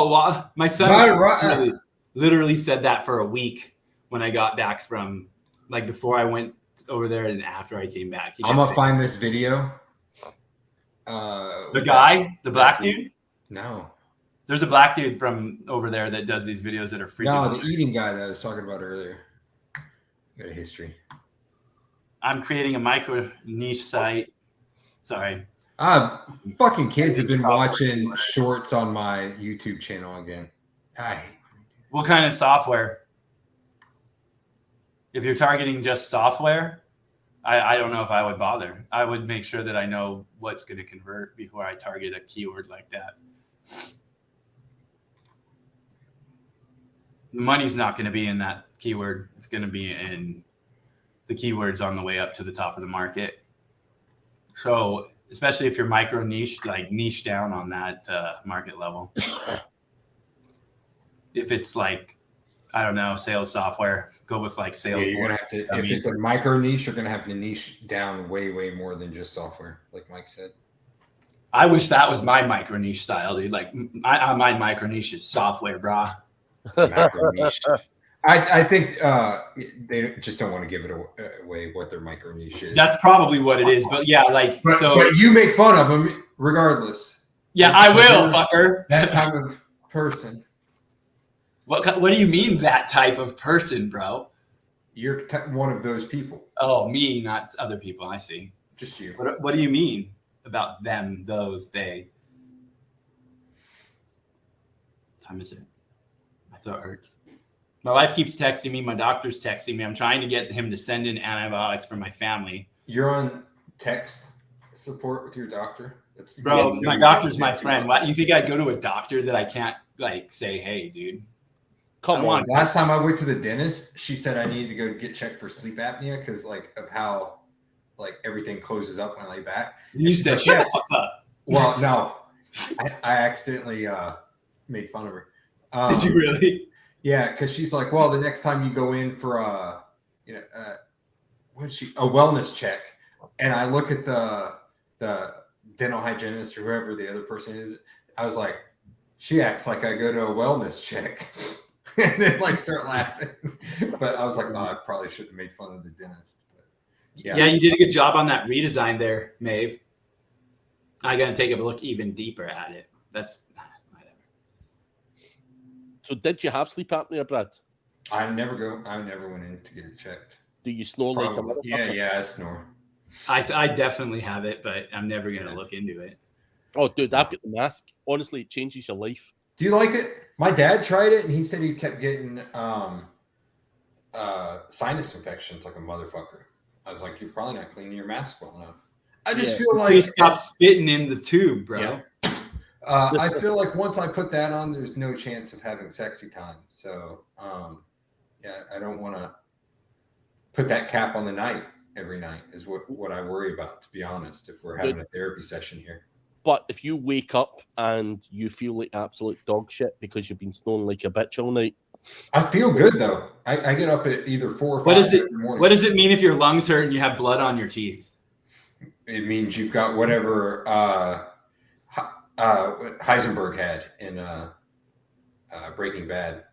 what? My son literally said that for a week when I got back from, like, before I went over there and after I came back. I'm gonna find this video. The black dude? No. There's a black dude from over there that does these videos that are freaking. No, the eating guy that I was talking about earlier. Got a history. I'm creating a micro niche site. Sorry. Fucking kids have been watching shorts on my YouTube channel again. What kind of software? If you're targeting just software, I don't know if I would bother. I would make sure that I know what's going to convert before I target a keyword like that. The money's not going to be in that keyword. It's going to be in the keywords on the way up to the top of the market. So especially if you're micro niche, like niche down on that market level. If it's like, I don't know, sales software, go with like sales. Yeah, you're gonna have to. If it's a micro niche, you're gonna have to niche down way more than just software, like Mike said. I wish that was my micro niche style, dude. Like my micro niche is software, brah. Macro niche. I think they just don't want to give it away what their micro niche is. That's probably what it is. But yeah, like but you make fun of them regardless. Yeah, I will, fucker. That type of person. What do you mean that type of person, bro? You're one of those people. Oh, me, not other people. I see. Just you. What do you mean about them, those, they? What time is it? My throat hurts. My wife keeps texting me. My doctor's texting me. I'm trying to get him to send in antibiotics for my family. You're on text support with your doctor? Bro, my doctor's my friend. What, you think I'd go to a doctor that I can't like say, hey, dude? Come on. Last time I went to the dentist, she said I needed to go get checked for sleep apnea because like of how like everything closes up when I lay back. And you said, shut the fuck up. Well, no, I accidentally made fun of her. Did you really? Yeah, because she's like, well, the next time you go in for a wellness check, and I look at the dental hygienist or whoever the other person is, I was like, she acts like I go to a wellness check, and then like start laughing. But I was like, no, I probably shouldn't have made fun of the dentist. But, yeah, you did a good job on that redesign there, Maeve. I gotta take a look even deeper at it. That's whatever. So did you have sleep apnea, Brad? I never went in to get it checked. Do you snore like a motherfucker? Yeah, I snore. I definitely have it, but I'm never gonna look into it. Oh, dude, I've got the mask. Honestly, it changes your life. Do you like it? My dad tried it, and he said he kept getting sinus infections like a motherfucker. I was like, you're probably not cleaning your mask well enough. I just feel like please stop spitting in the tube, bro. Yeah. I feel like once I put that on, there's no chance of having sexy time. So, I don't want to put that cap on the night every night is what I worry about, to be honest, if we're having a therapy session here. But if you wake up and you feel like absolute dog shit because you've been snoring like a bitch all night. I feel good, though. I get up at either 4 or 5 in the morning. What does it mean if your lungs hurt and you have blood on your teeth? It means you've got whatever Heisenberg had in Breaking Bad.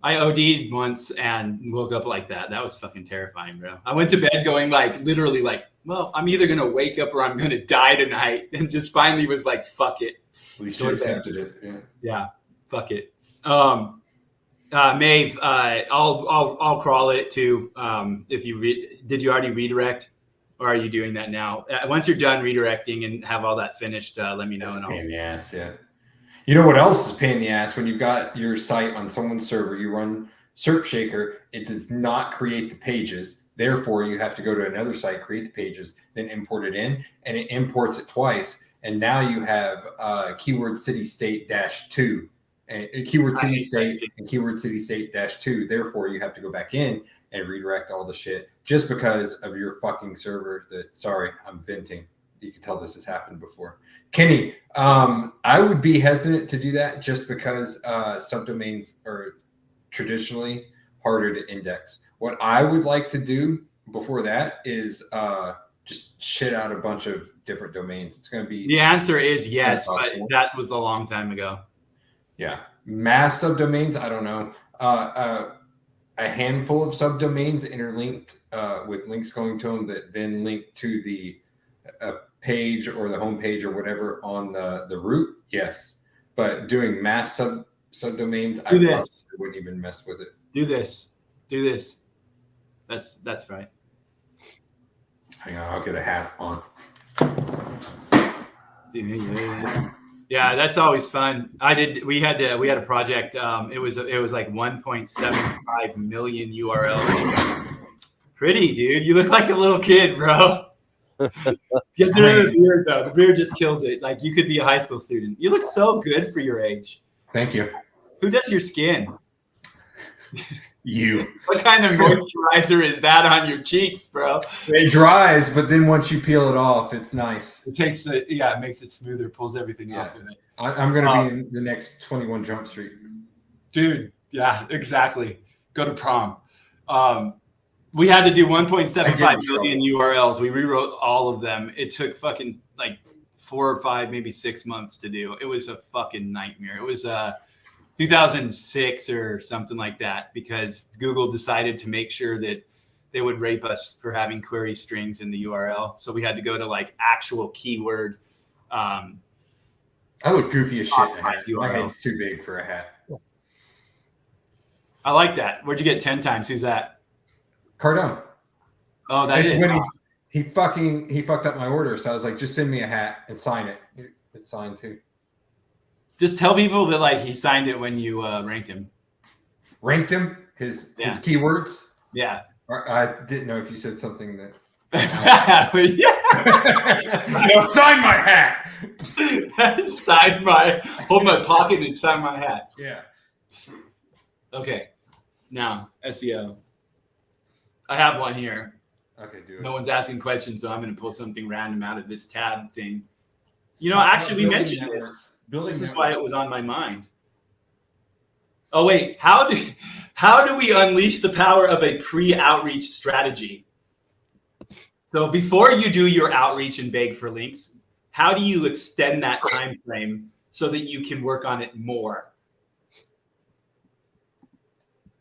I OD'd once and woke up like that. That was fucking terrifying, bro. I went to bed going like, literally like, well, I'm either going to wake up or I'm going to die tonight. And just finally was like, fuck it. At least you accepted it. Yeah, fuck it. Maeve, I'll crawl it too. If you did you already redirect? Or are you doing that now? Once you're done redirecting and have all that finished, let me know. That's a pain in the ass, yeah. You know what else is pain in the ass? When you've got your site on someone's server, you run SERP Shaker, it does not create the pages. Therefore, you have to go to another site, create the pages, then import it in, and it imports it twice. And now you have keyword city state -2, and keyword city state and keyword city state -2. Therefore, you have to go back in and redirect all the shit just because of your fucking server. Sorry, I'm venting. You can tell this has happened before. Kenny, I would be hesitant to do that just because subdomains are traditionally harder to index. What I would like to do before that is just shit out a bunch of different domains. It's going to be... The answer is yes, but that was a long time ago. Yeah. Mass subdomains, I don't know. A handful of subdomains interlinked with links going to them that then link to the page or the homepage or whatever on the root, yes. But doing mass subdomains, I wouldn't even mess with it. Do this. That's right. Hang on, I'll get a hat on. Yeah, that's always fun. We had a project. It was like 1.75 million URLs. Pretty, dude. You look like a little kid, bro. Get rid of the beard, though. The beard just kills it. Like you could be a high school student. You look so good for your age. Thank you. Who does your skin? You. What kind of moisturizer is that on your cheeks, bro? It dries, but then once you peel it off, it's nice. It takes it, yeah, it makes it smoother, pulls everything Yeah. off with it. I'm going to be in the next 21 Jump Street. Dude, yeah, exactly. Go to prom. We had to do 1.75 million URLs. We rewrote all of them. It took fucking like 4 or 5, maybe 6 months to do. It was a fucking nightmare. It was 2006 or something like that, because Google decided to make sure that they would rape us for having query strings in the URL. So we had to go to like actual keyword. I look goofy as shit in a hat. URLs. My head's too big for a hat. I like that. Where'd you get 10 times? Who's that? Cardone. Oh, that It's is. when he fucked up my order. So I was like, just send me a hat and sign it. It's signed too. Just tell people that like he signed it when you ranked him. Ranked him? His keywords? Yeah. I didn't know if you said something that. Yeah. No, sign my hat. Hold my pocket and sign my hat. Yeah. Okay. Now, SEO. I have one here. Okay, do it. No one's asking questions, so I'm going to pull something random out of this tab thing. You know, actually, we mentioned this. This is why it was on my mind. Oh, wait. How do we unleash the power of a pre-outreach strategy? So before you do your outreach and beg for links, how do you extend that time frame so that you can work on it more?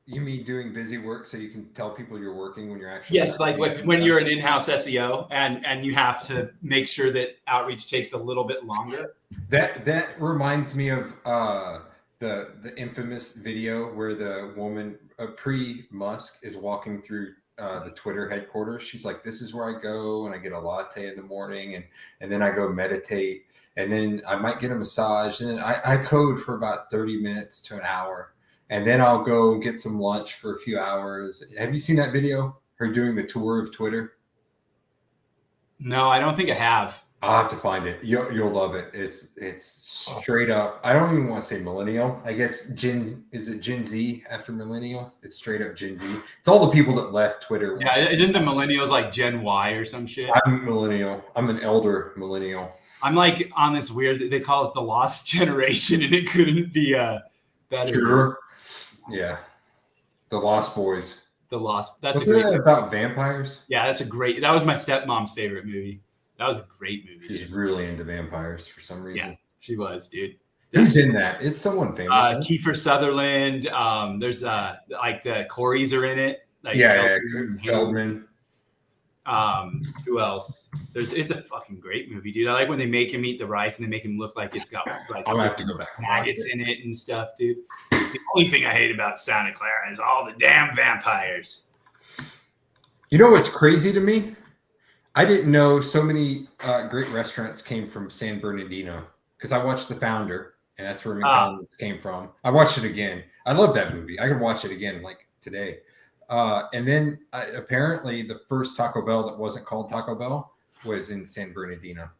You mean doing busy work so you can tell people you're working when you're actually... Yes, like when you're an in-house SEO and you have to make sure that outreach takes a little bit longer. That reminds me of the infamous video where the woman pre-Musk is walking through the Twitter headquarters. She's like, this is where I go and I get a latte in the morning and then I go meditate and then I might get a massage and then I code for about 30 minutes to an hour. And then I'll go get some lunch for a few hours. Have you seen that video? Her doing the tour of Twitter? No, I don't think I have. I'll have to find it. You'll love it. It's straight up. I don't even want to say millennial. I guess is it Gen Z after millennial? It's straight up Gen Z. It's all the people that left Twitter. Yeah, isn't the millennials like Gen Y or some shit? I'm millennial. I'm an elder millennial. I'm like on this weird, they call it the lost generation, and it couldn't be better. Sure. Yeah. The Lost Boys. The Lost. That's Wasn't that about vampires? Yeah, that was my stepmom's favorite movie. That was a great movie. She's really into vampires for some reason. Yeah, she was, dude. Who's in that? It's someone famous. Kiefer Sutherland. There's like the Coreys are in it. Like Feldman. Who else? It's a fucking great movie, dude. I like when they make him eat the rice and they make him look like it's got like I'll have to go back maggots in it and stuff, dude. The only thing I hate about Santa Clara is all the damn vampires. You know what's crazy to me? I didn't know so many great restaurants came from San Bernardino because I watched The Founder, and that's where McDonald's came from. I watched it again. I love that movie. I could watch it again like today. And then apparently the first Taco Bell that wasn't called Taco Bell was in San Bernardino.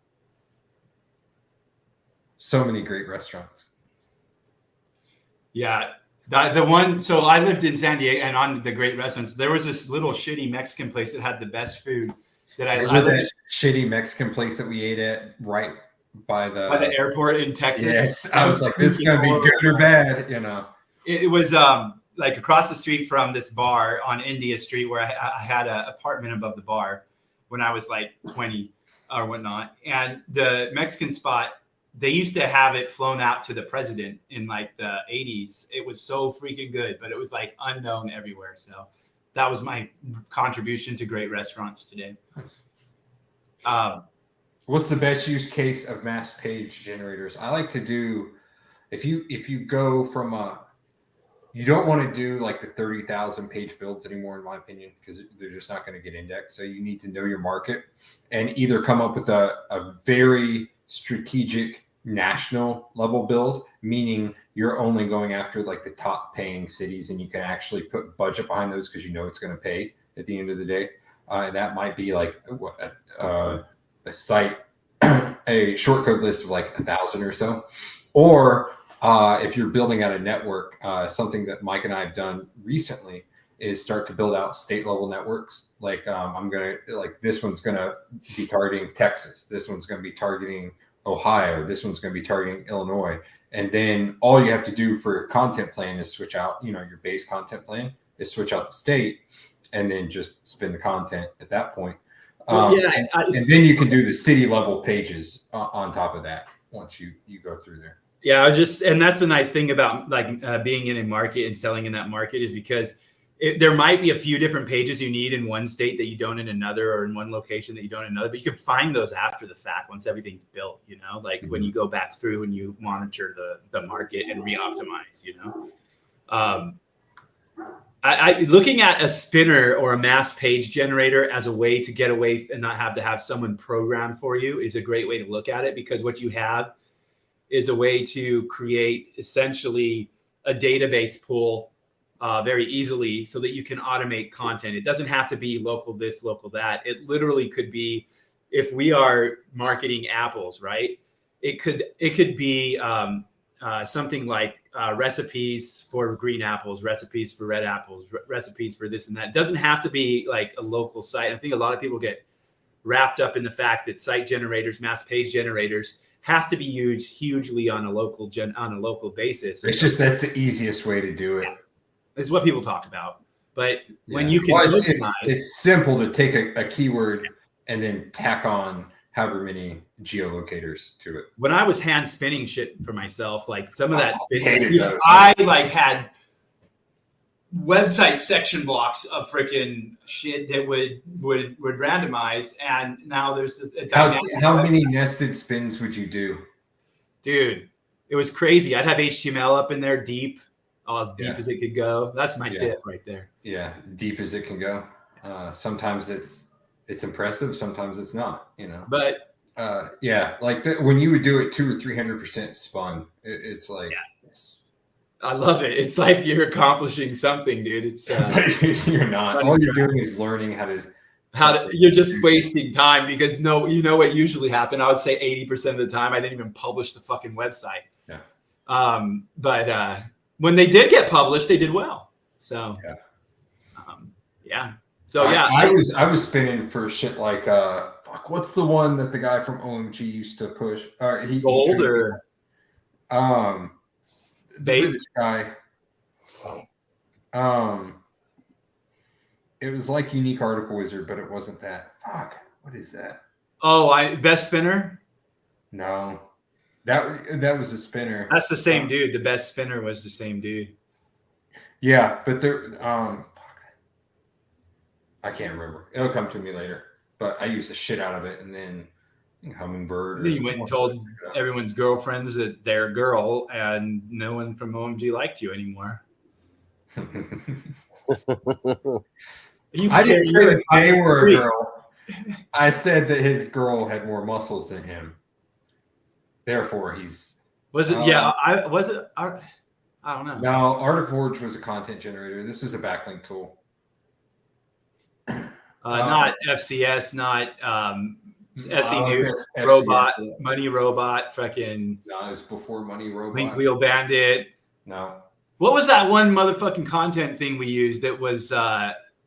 So many great restaurants. Yeah. The one, so I lived in San Diego and on the great restaurants, there was this little shitty Mexican place that had the best food that I that shitty Mexican place that we ate at right by the airport in Texas. Yes. I was like, this is going to be good or bad, you know. It was like across the street from this bar on India Street where I had an apartment above the bar when I was like 20 or whatnot. And the Mexican spot, they used to have it flown out to the president in like the 80s. It was so freaking good, but it was like unknown everywhere. So that was my contribution to great restaurants today. What's the best use case of mass page generators? I like to do, if you go from you don't want to do like the 30,000 page builds anymore, in my opinion, because they're just not going to get indexed. So you need to know your market and either come up with a very strategic national level build, meaning you're only going after like the top paying cities and you can actually put budget behind those because you know it's going to pay at the end of the day. And that might be like a site, a short code list of like 1,000 or so. Or if you're building out a network, something that Mike and I have done recently is start to build out state level networks. Like this one's gonna be targeting Texas. This one's gonna be targeting Ohio. This one's gonna be targeting Illinois. And then all you have to do for your content plan is switch out, your base content plan is switch out the state, and then just spin the content at that point. And then you can do the city level pages on top of that once you go through there. Yeah, and that's the nice thing about being in a market and selling in that market is because there might be a few different pages you need in one state that you don't in another, or in one location that you don't in another, but you can find those after the fact once everything's built, when you go back through and you monitor the market and re-optimize, looking at a spinner or a mass page generator as a way to get away and not have to have someone program for you is a great way to look at it, because what you have is a way to create essentially a database pool very easily so that you can automate content. It doesn't have to be local this, local that. It literally could be, if we are marketing apples, right? It could be something like recipes for green apples, recipes for red apples, recipes for this and that. It doesn't have to be like a local site. I think a lot of people get wrapped up in the fact that site generators, mass page generators, have to be used hugely on a local basis. It's just that's the easiest way to do it. Yeah. Is what people talk about. But when you can it's simple to take a keyword and then tack on however many geolocators to it. When I was hand spinning shit for myself, like some of that spinning, I had website section blocks of freaking shit that would randomize, and now there's a how many nested spins would you do? Dude, it was crazy. I'd have HTML up in there deep, as deep as it could go. That's my tip right there. Yeah, deep as it can go. Sometimes it's impressive, sometimes it's not, But when you would do it 200 or 300% spun, it's like I love it. It's like you're accomplishing something, dude. It's you're not. All you're doing is learning how to you're just wasting time, because what usually happened. I would say 80% of the time I didn't even publish the fucking website. Yeah. But when they did get published, they did well. So So I was spinning for shit like what's the one that the guy from OMG used to push? Gold or the guy. It was like Unique Article Wizard, but it wasn't that. Fuck, what is that? Oh, Best Spinner? No. That was a spinner. That's the same dude. The Best Spinner was the same dude. Yeah, but there I can't remember. It'll come to me later. But I used the shit out of it, and then Hummingbird. You went and told everyone's girlfriends that they're a girl, and no one from OMG liked you anymore. I didn't say that they were a girl. I said that his girl had more muscles than him. Therefore, he's. Was it? I don't know. No, Artiforge was a content generator. This is a backlink tool. Not FCS, not SEO Robot, Money Robot, fucking. No, it was before Money Robot. Link Wheel Bandit. No. What was that one motherfucking content thing we used that was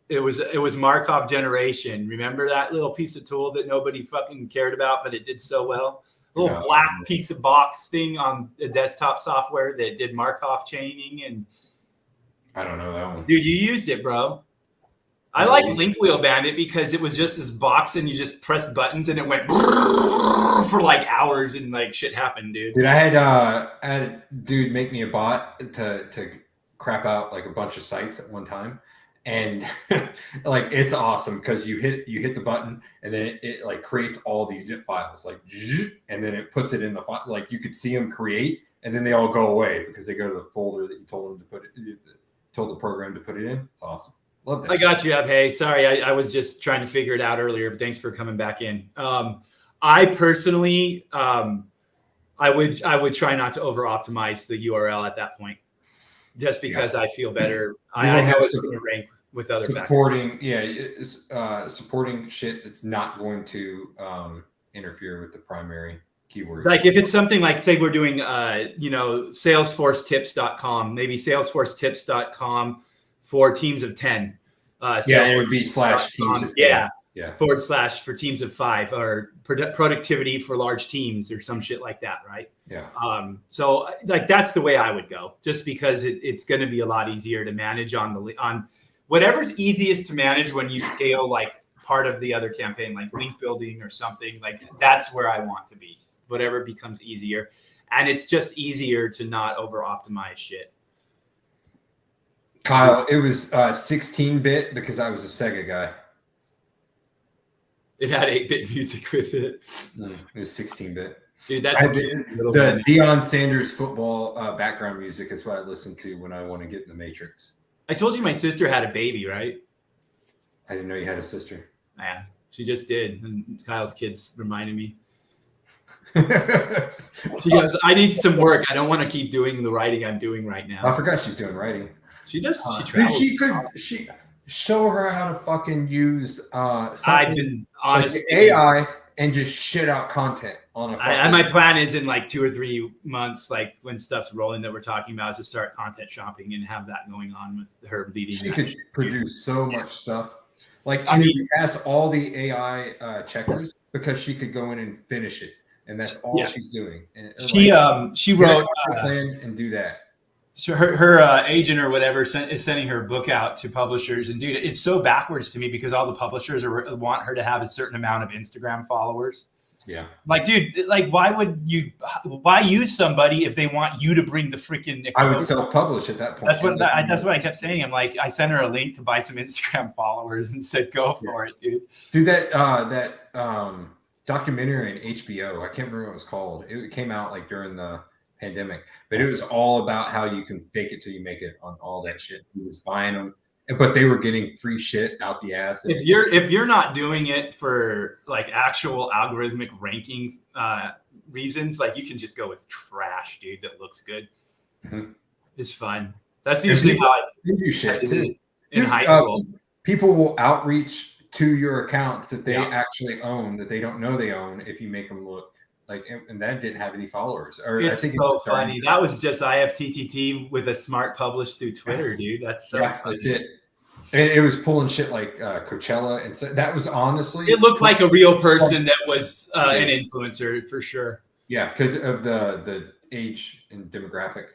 it was Markov generation? Remember that little piece of tool that nobody fucking cared about, but it did so well? A little black piece of box thing on the desktop software that did Markov chaining, and I don't know that one. Dude, you used it, bro. I like Link Wheel Bandit because it was just this box and you just pressed buttons and it went for like hours and like shit happened, dude. Dude, I had a dude make me a bot to crap out like a bunch of sites at one time, and like it's awesome because you hit the button and then it like creates all these zip files like, and then it puts it in the file. Like you could see them create and then they all go away because they go to the folder that you told them to put it, told the program to put it in. It's awesome. Love that. I got you up. Hey, sorry, I was just trying to figure it out earlier, but thanks for coming back in. I personally, I would try not to over optimize the URL at that point, just because I feel better. I know it's going to rank with other supporting factors. Supporting shit that's not going to interfere with the primary keyword. Like if it's something like, say we're doing, SalesforceTips.com, maybe SalesforceTips.com for teams of 10. Yeah, it would be slash teams of 10. Yeah. Yeah. / for teams of 5 or productivity for large teams or some shit like that, right? Yeah. So like that's the way I would go, just because it's going to be a lot easier to manage on whatever's easiest to manage when you scale like part of the other campaign, like link building or something. Like that's where I want to be. Whatever becomes easier, and it's just easier to not over optimize shit. Kyle, it was 16-bit because I was a Sega guy. It had 8-bit music with it. It was 16-bit. Dude, that's the Deion Sanders football background music is what I listen to when I want to get in the Matrix. I told you my sister had a baby, right? I didn't know you had a sister. Yeah, she just did. And Kyle's kids reminded me. She goes, I need some work. I don't want to keep doing the writing I'm doing right now. I forgot she's doing writing. She does. She travels. She show her how to fucking use I've been honest like AI and just shit out content on a. And my plan is in like 2 or 3 months, like when stuff's rolling that we're talking about, is to start content shopping and have that going on with her leading. She could produce so much stuff. Like I mean, pass all the AI checkers because she could go in and finish it, and that's all she's doing. And she wrote plan and do that. So her agent or whatever is sending her book out to publishers, and dude, it's so backwards to me because all the publishers want her to have a certain amount of Instagram followers. Yeah, like, dude, like, why use somebody if they want you to bring the freaking exposure? I would self-publish at that point. That's what I kept saying. I'm like, I sent her a link to buy some Instagram followers and said, go for it, dude. Dude, that documentary on HBO, I can't remember what it was called. It came out like during the pandemic, but it was all about how you can fake it till you make it on all that shit. He was buying them, but they were getting free shit out the ass. If you're not doing it for like actual algorithmic ranking reasons, like you can just go with trash, dude. That looks good. Mm-hmm. It's fun. That's usually how I do shit too. In high school. People will outreach to your accounts that they actually own, that they don't know they own, if you make them look. Like, and that didn't have any followers. Or it's I think so funny. That was just IFTTT with a smart publish through Twitter, dude. That's so funny. That's it. And it was pulling shit like Coachella, and so that was honestly. It looked like a real person that was an influencer for sure. Yeah, because of the age and demographic.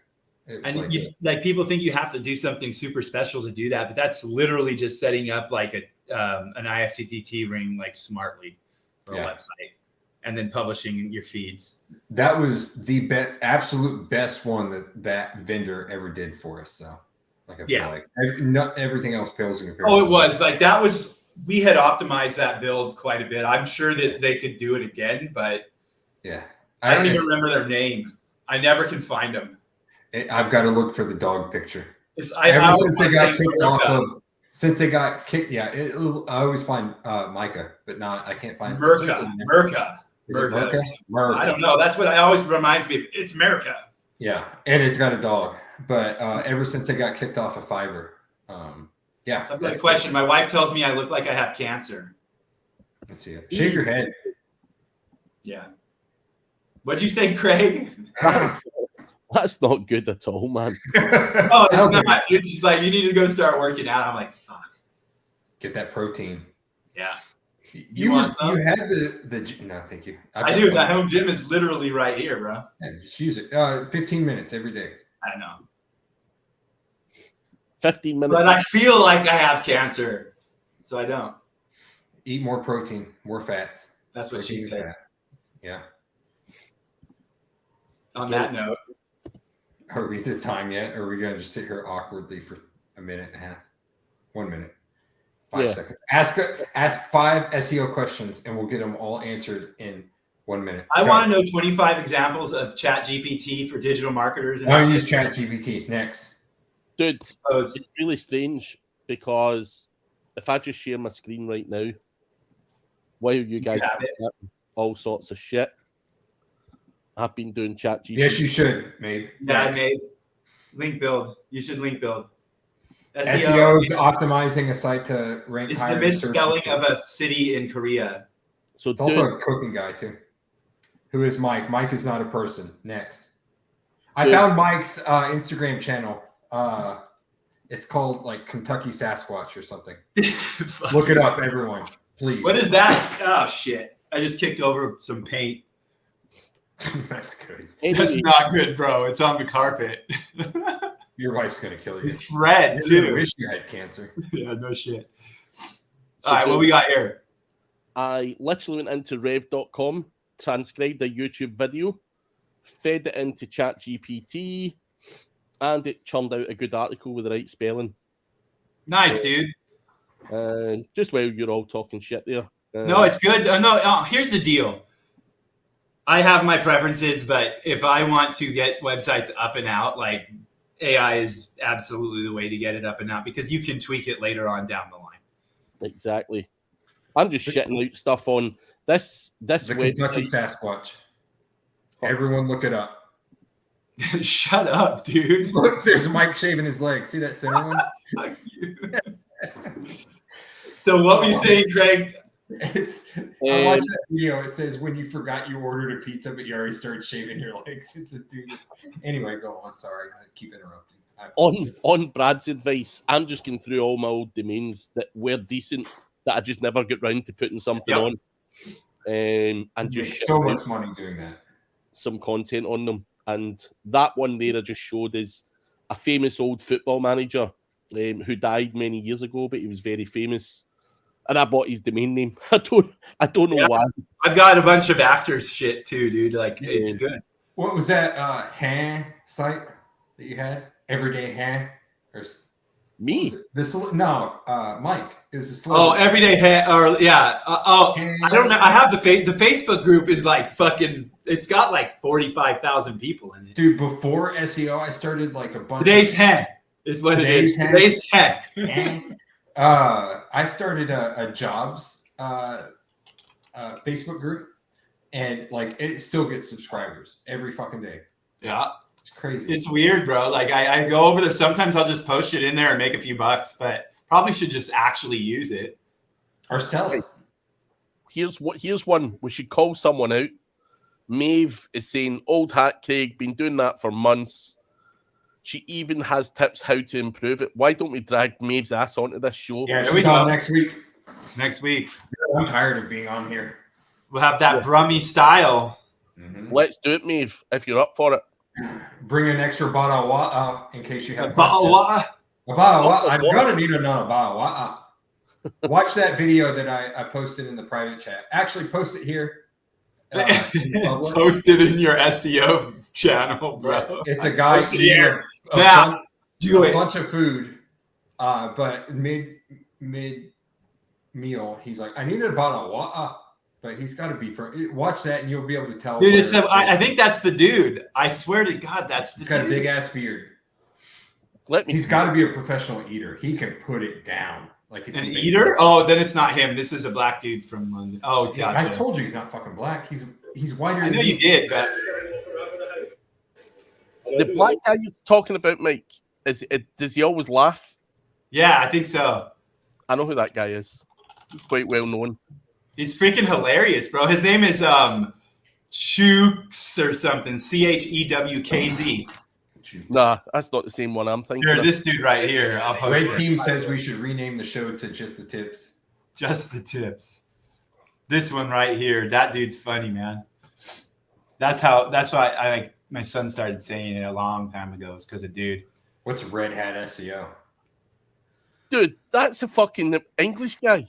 And like people think you have to do something super special to do that, but that's literally just setting up like an IFTTT ring like smartly for a website. And then publishing your feeds. That was the absolute best one that vendor ever did for us. So, like, I feel like not everything else pales in comparison. Oh, it was like that was. We had optimized that build quite a bit. I'm sure that they could do it again, but I don't even remember their name. I never can find them. I've got to look for the dog picture. Since they got kicked, I always find Micah, but I can't find Merca. I don't know. That's what I always reminds me of. It's America. Yeah, and it's got a dog. But ever since they got kicked off of Fiverr, So I've got a question. My wife tells me I look like I have cancer. Let's see it. Shake your head. Yeah. What'd you say, Craig? That's not good at all, man. Oh, it's not. She's like, you need to go start working out. I'm like, fuck. Get that protein. Yeah. You want some? You have the no, thank you. I do. The home gym is literally right here, bro. Yeah, just use it. 15 minutes every day. I know. 15 minutes. But I feel like I have cancer, so I don't. Eat more protein, more fats. That's what she said. Yeah. On that note. Are we this time yet? Or are we going to just sit here awkwardly for a minute and a half? 1 minute. 5 seconds. Ask 5 SEO questions, and we'll get them all answered in 1 minute. I want to know 25 examples of ChatGPT for digital marketers. I use ChatGPT next. Dude, it's really strange because if I just share my screen right now, while you guys are all sorts of shit, I've been doing ChatGPT. Yes, you should, Mabe. Yeah, Mabe. Link build. You should link build. SEO is optimizing a site to rank it's higher. It's the misspelling of a city in Korea. So it's also a cooking guy, too. Who is Mike? Mike is not a person. Next. I found Mike's Instagram channel. It's called like Kentucky Sasquatch or something. Look it up, everyone, please. What is that? Oh shit! I just kicked over some paint. That's good. That's not good, bro. It's on the carpet. Your wife's gonna kill you. It's red I too. wish you had cancer. Yeah, no shit. All right, what we got here? I literally went into rev.com, transcribed a YouTube video, fed it into ChatGPT, and it churned out a good article with the right spelling. Nice, dude. Just while you're all talking shit there. No, it's good. Here's the deal. I have my preferences, but if I want to get websites up and out, like AI is absolutely the way to get it up and out because you can tweak it later on down the line. Exactly. I'm just shitting out stuff on this The website. Kentucky Sasquatch. Everyone look it up. Shut up, dude. Look, there's Mike shaving his leg. See that center one? Fuck you. So what were you saying, Craig? I watched that video. It says when you forgot you ordered a pizza, but you already started shaving your legs. It's a dude. Anyway, go on. Sorry, I keep interrupting. On Brad's advice, I'm just going through all my old domains that were decent that I just never got round to putting something on, and just so much money doing that. Some content on them. And that one there I just showed is a famous old football manager who died many years ago, but he was very famous. And I bought his domain name. I don't know why. I've got a bunch of actors shit too, dude. Like it's good. What was that site that you had? Everyday or me? Mike. It was a Everyday I don't know. I have the Facebook group is like fucking. It's got like 45,000 people in it. Dude, before SEO, I started like a bunch. Today's hen. It's what it is. Today's hen. I started a jobs Facebook group, and like it still gets subscribers every fucking day. Yeah, it's crazy. It's weird, bro. Like I go over there. Sometimes I'll just post it in there and make a few bucks, but probably should just actually use it or sell it. Here's one we should call someone out. Maeve is saying, "Old hat Craig, been doing that for months." She even has tips how to improve it. Why don't we drag Maeve's ass onto this show? Yeah, she's on next week. Next week. I'm tired of being on here. We'll have that Brummy style. Mm-hmm. Let's do it, Maeve, if you're up for it. Bring an extra bottle of water in case you have a bottle of water. A bottle of water. I'm going to need another bottle of water. Watch that video that I posted in the private chat. Actually, post it here. Post it in your SEO channel, bro. Yes, it's a guy eating a bunch of food, but mid meal, he's like, I need a bottle of water, but he's got to be watch that and you'll be able to tell. Dude, I think that's the dude. I swear to God, that's the dude. He's got a big ass beard. He's got to be a professional eater. He can put it down. Like it's an eater? Oh, then it's not him. This is a black dude from London. Oh, gotcha. I told you he's not fucking black. He's whiter. I know you did, but the black guy you're talking about, Mike, does he always laugh? Yeah, I think so. I know who that guy is. He's quite well known. He's freaking hilarious, bro. His name is Chooks or something. CHEWKZ. Nah, that's not the same one I'm thinking. Here, this dude right here. I'll post Red Team says we should rename the show to Just the Tips. Just the Tips. This one right here. That dude's funny, man. That's why I like my son started saying it a long time ago. It's because of dude. What's Red Hat SEO? Dude, that's a fucking English guy.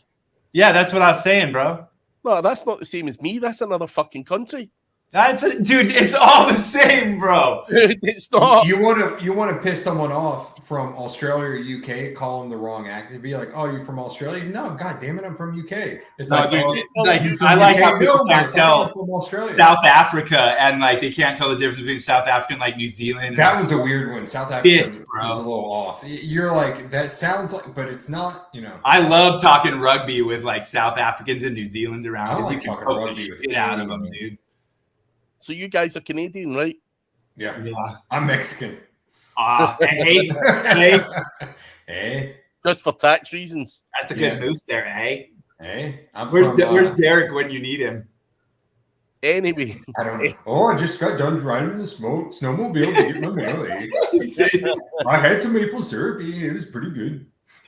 Yeah, that's what I was saying, bro. No, that's not the same as me. That's another fucking country. Dude, it's all the same, bro. It's not. You want to piss someone off from Australia or UK, call them the wrong accent. Be like, oh, you're from Australia? No, god damn it, I'm from UK. It's no, like, dude, oh, it's like I like how people can't tell from Australia. South Africa and like they can't tell the difference between South Africa and like New Zealand. That was a weird one. South Africa was a little off. You're like, that sounds like, but it's not, you know. I love talking rugby with like South Africans and New Zealanders around because like you can poke the shit out of them, dude. So you guys are Canadian, right? Yeah. I'm Mexican. Hey. Just for tax reasons. That's a good moose there, eh? Hey. Where's Derek when you need him? Anyway, I don't know. Oh, I just got done riding the snowmobile to get my mail. I had some maple syrup. It was pretty good.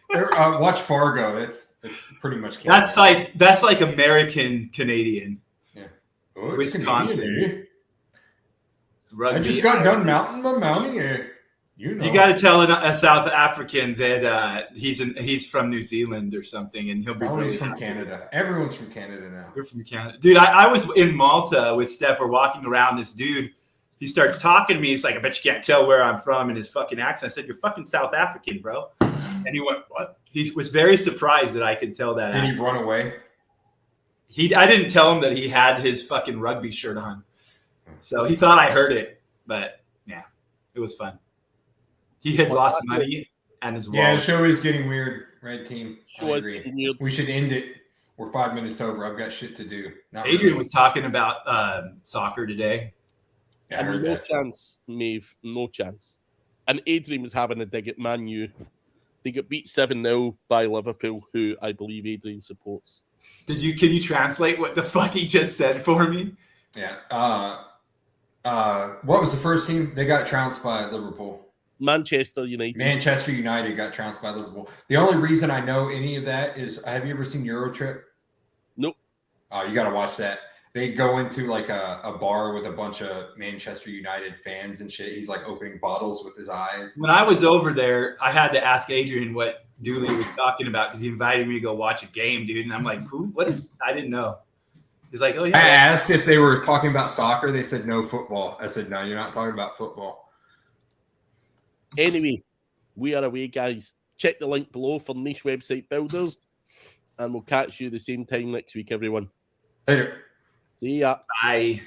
Watch Fargo. That's pretty much Canada. That's like American Canadian. Yeah. Oh, it's Wisconsin. Canadian, eh? Rugby. I just got done mounting my mountie. Eh? You know. You got to tell a South African that he's from New Zealand or something, and he'll be really from happy. Canada. Everyone's from Canada now. You're from Canada, dude. I was in Malta with Steph. We're walking around. This dude, he starts talking to me. He's like, "I bet you can't tell where I'm from," in his fucking accent. I said, "You're fucking South African, bro." And he went, "What?" He was very surprised that I could tell that. Did he run away? I didn't tell him that he had his fucking rugby shirt on, so he thought I heard it. But yeah, it was fun. He had lost money and his wallet. Yeah, the show is getting weird, right, team? Show I is agree. getting weird. We should end it. We're 5 minutes over. I've got shit to do. Adrian was talking about soccer today. Yeah, I heard that. Chance, Maeve, no chance. And Adrian was having a dig at Man U. They got beat 7-0 by Liverpool, who I believe Adrian supports. Can you translate what the fuck he just said for me? Yeah. What was the first team? They got trounced by Liverpool. Manchester United. Manchester United got trounced by Liverpool. The only reason I know any of that is, have you ever seen Eurotrip? Nope. Oh, you got to watch that. They go into like a bar with a bunch of Manchester United fans and shit. He's like opening bottles with his eyes. When I was over there, I had to ask Adrian what Dooley was talking about because he invited me to go watch a game, dude. And I'm like, who? What is? I didn't know. He's like, oh yeah. I asked if they were talking about soccer. They said no, football. I said, no, you're not talking about football. Anyway, we are away, guys. Check the link below for niche website builders, and we'll catch you the same time next week, everyone. Later. See ya. Bye.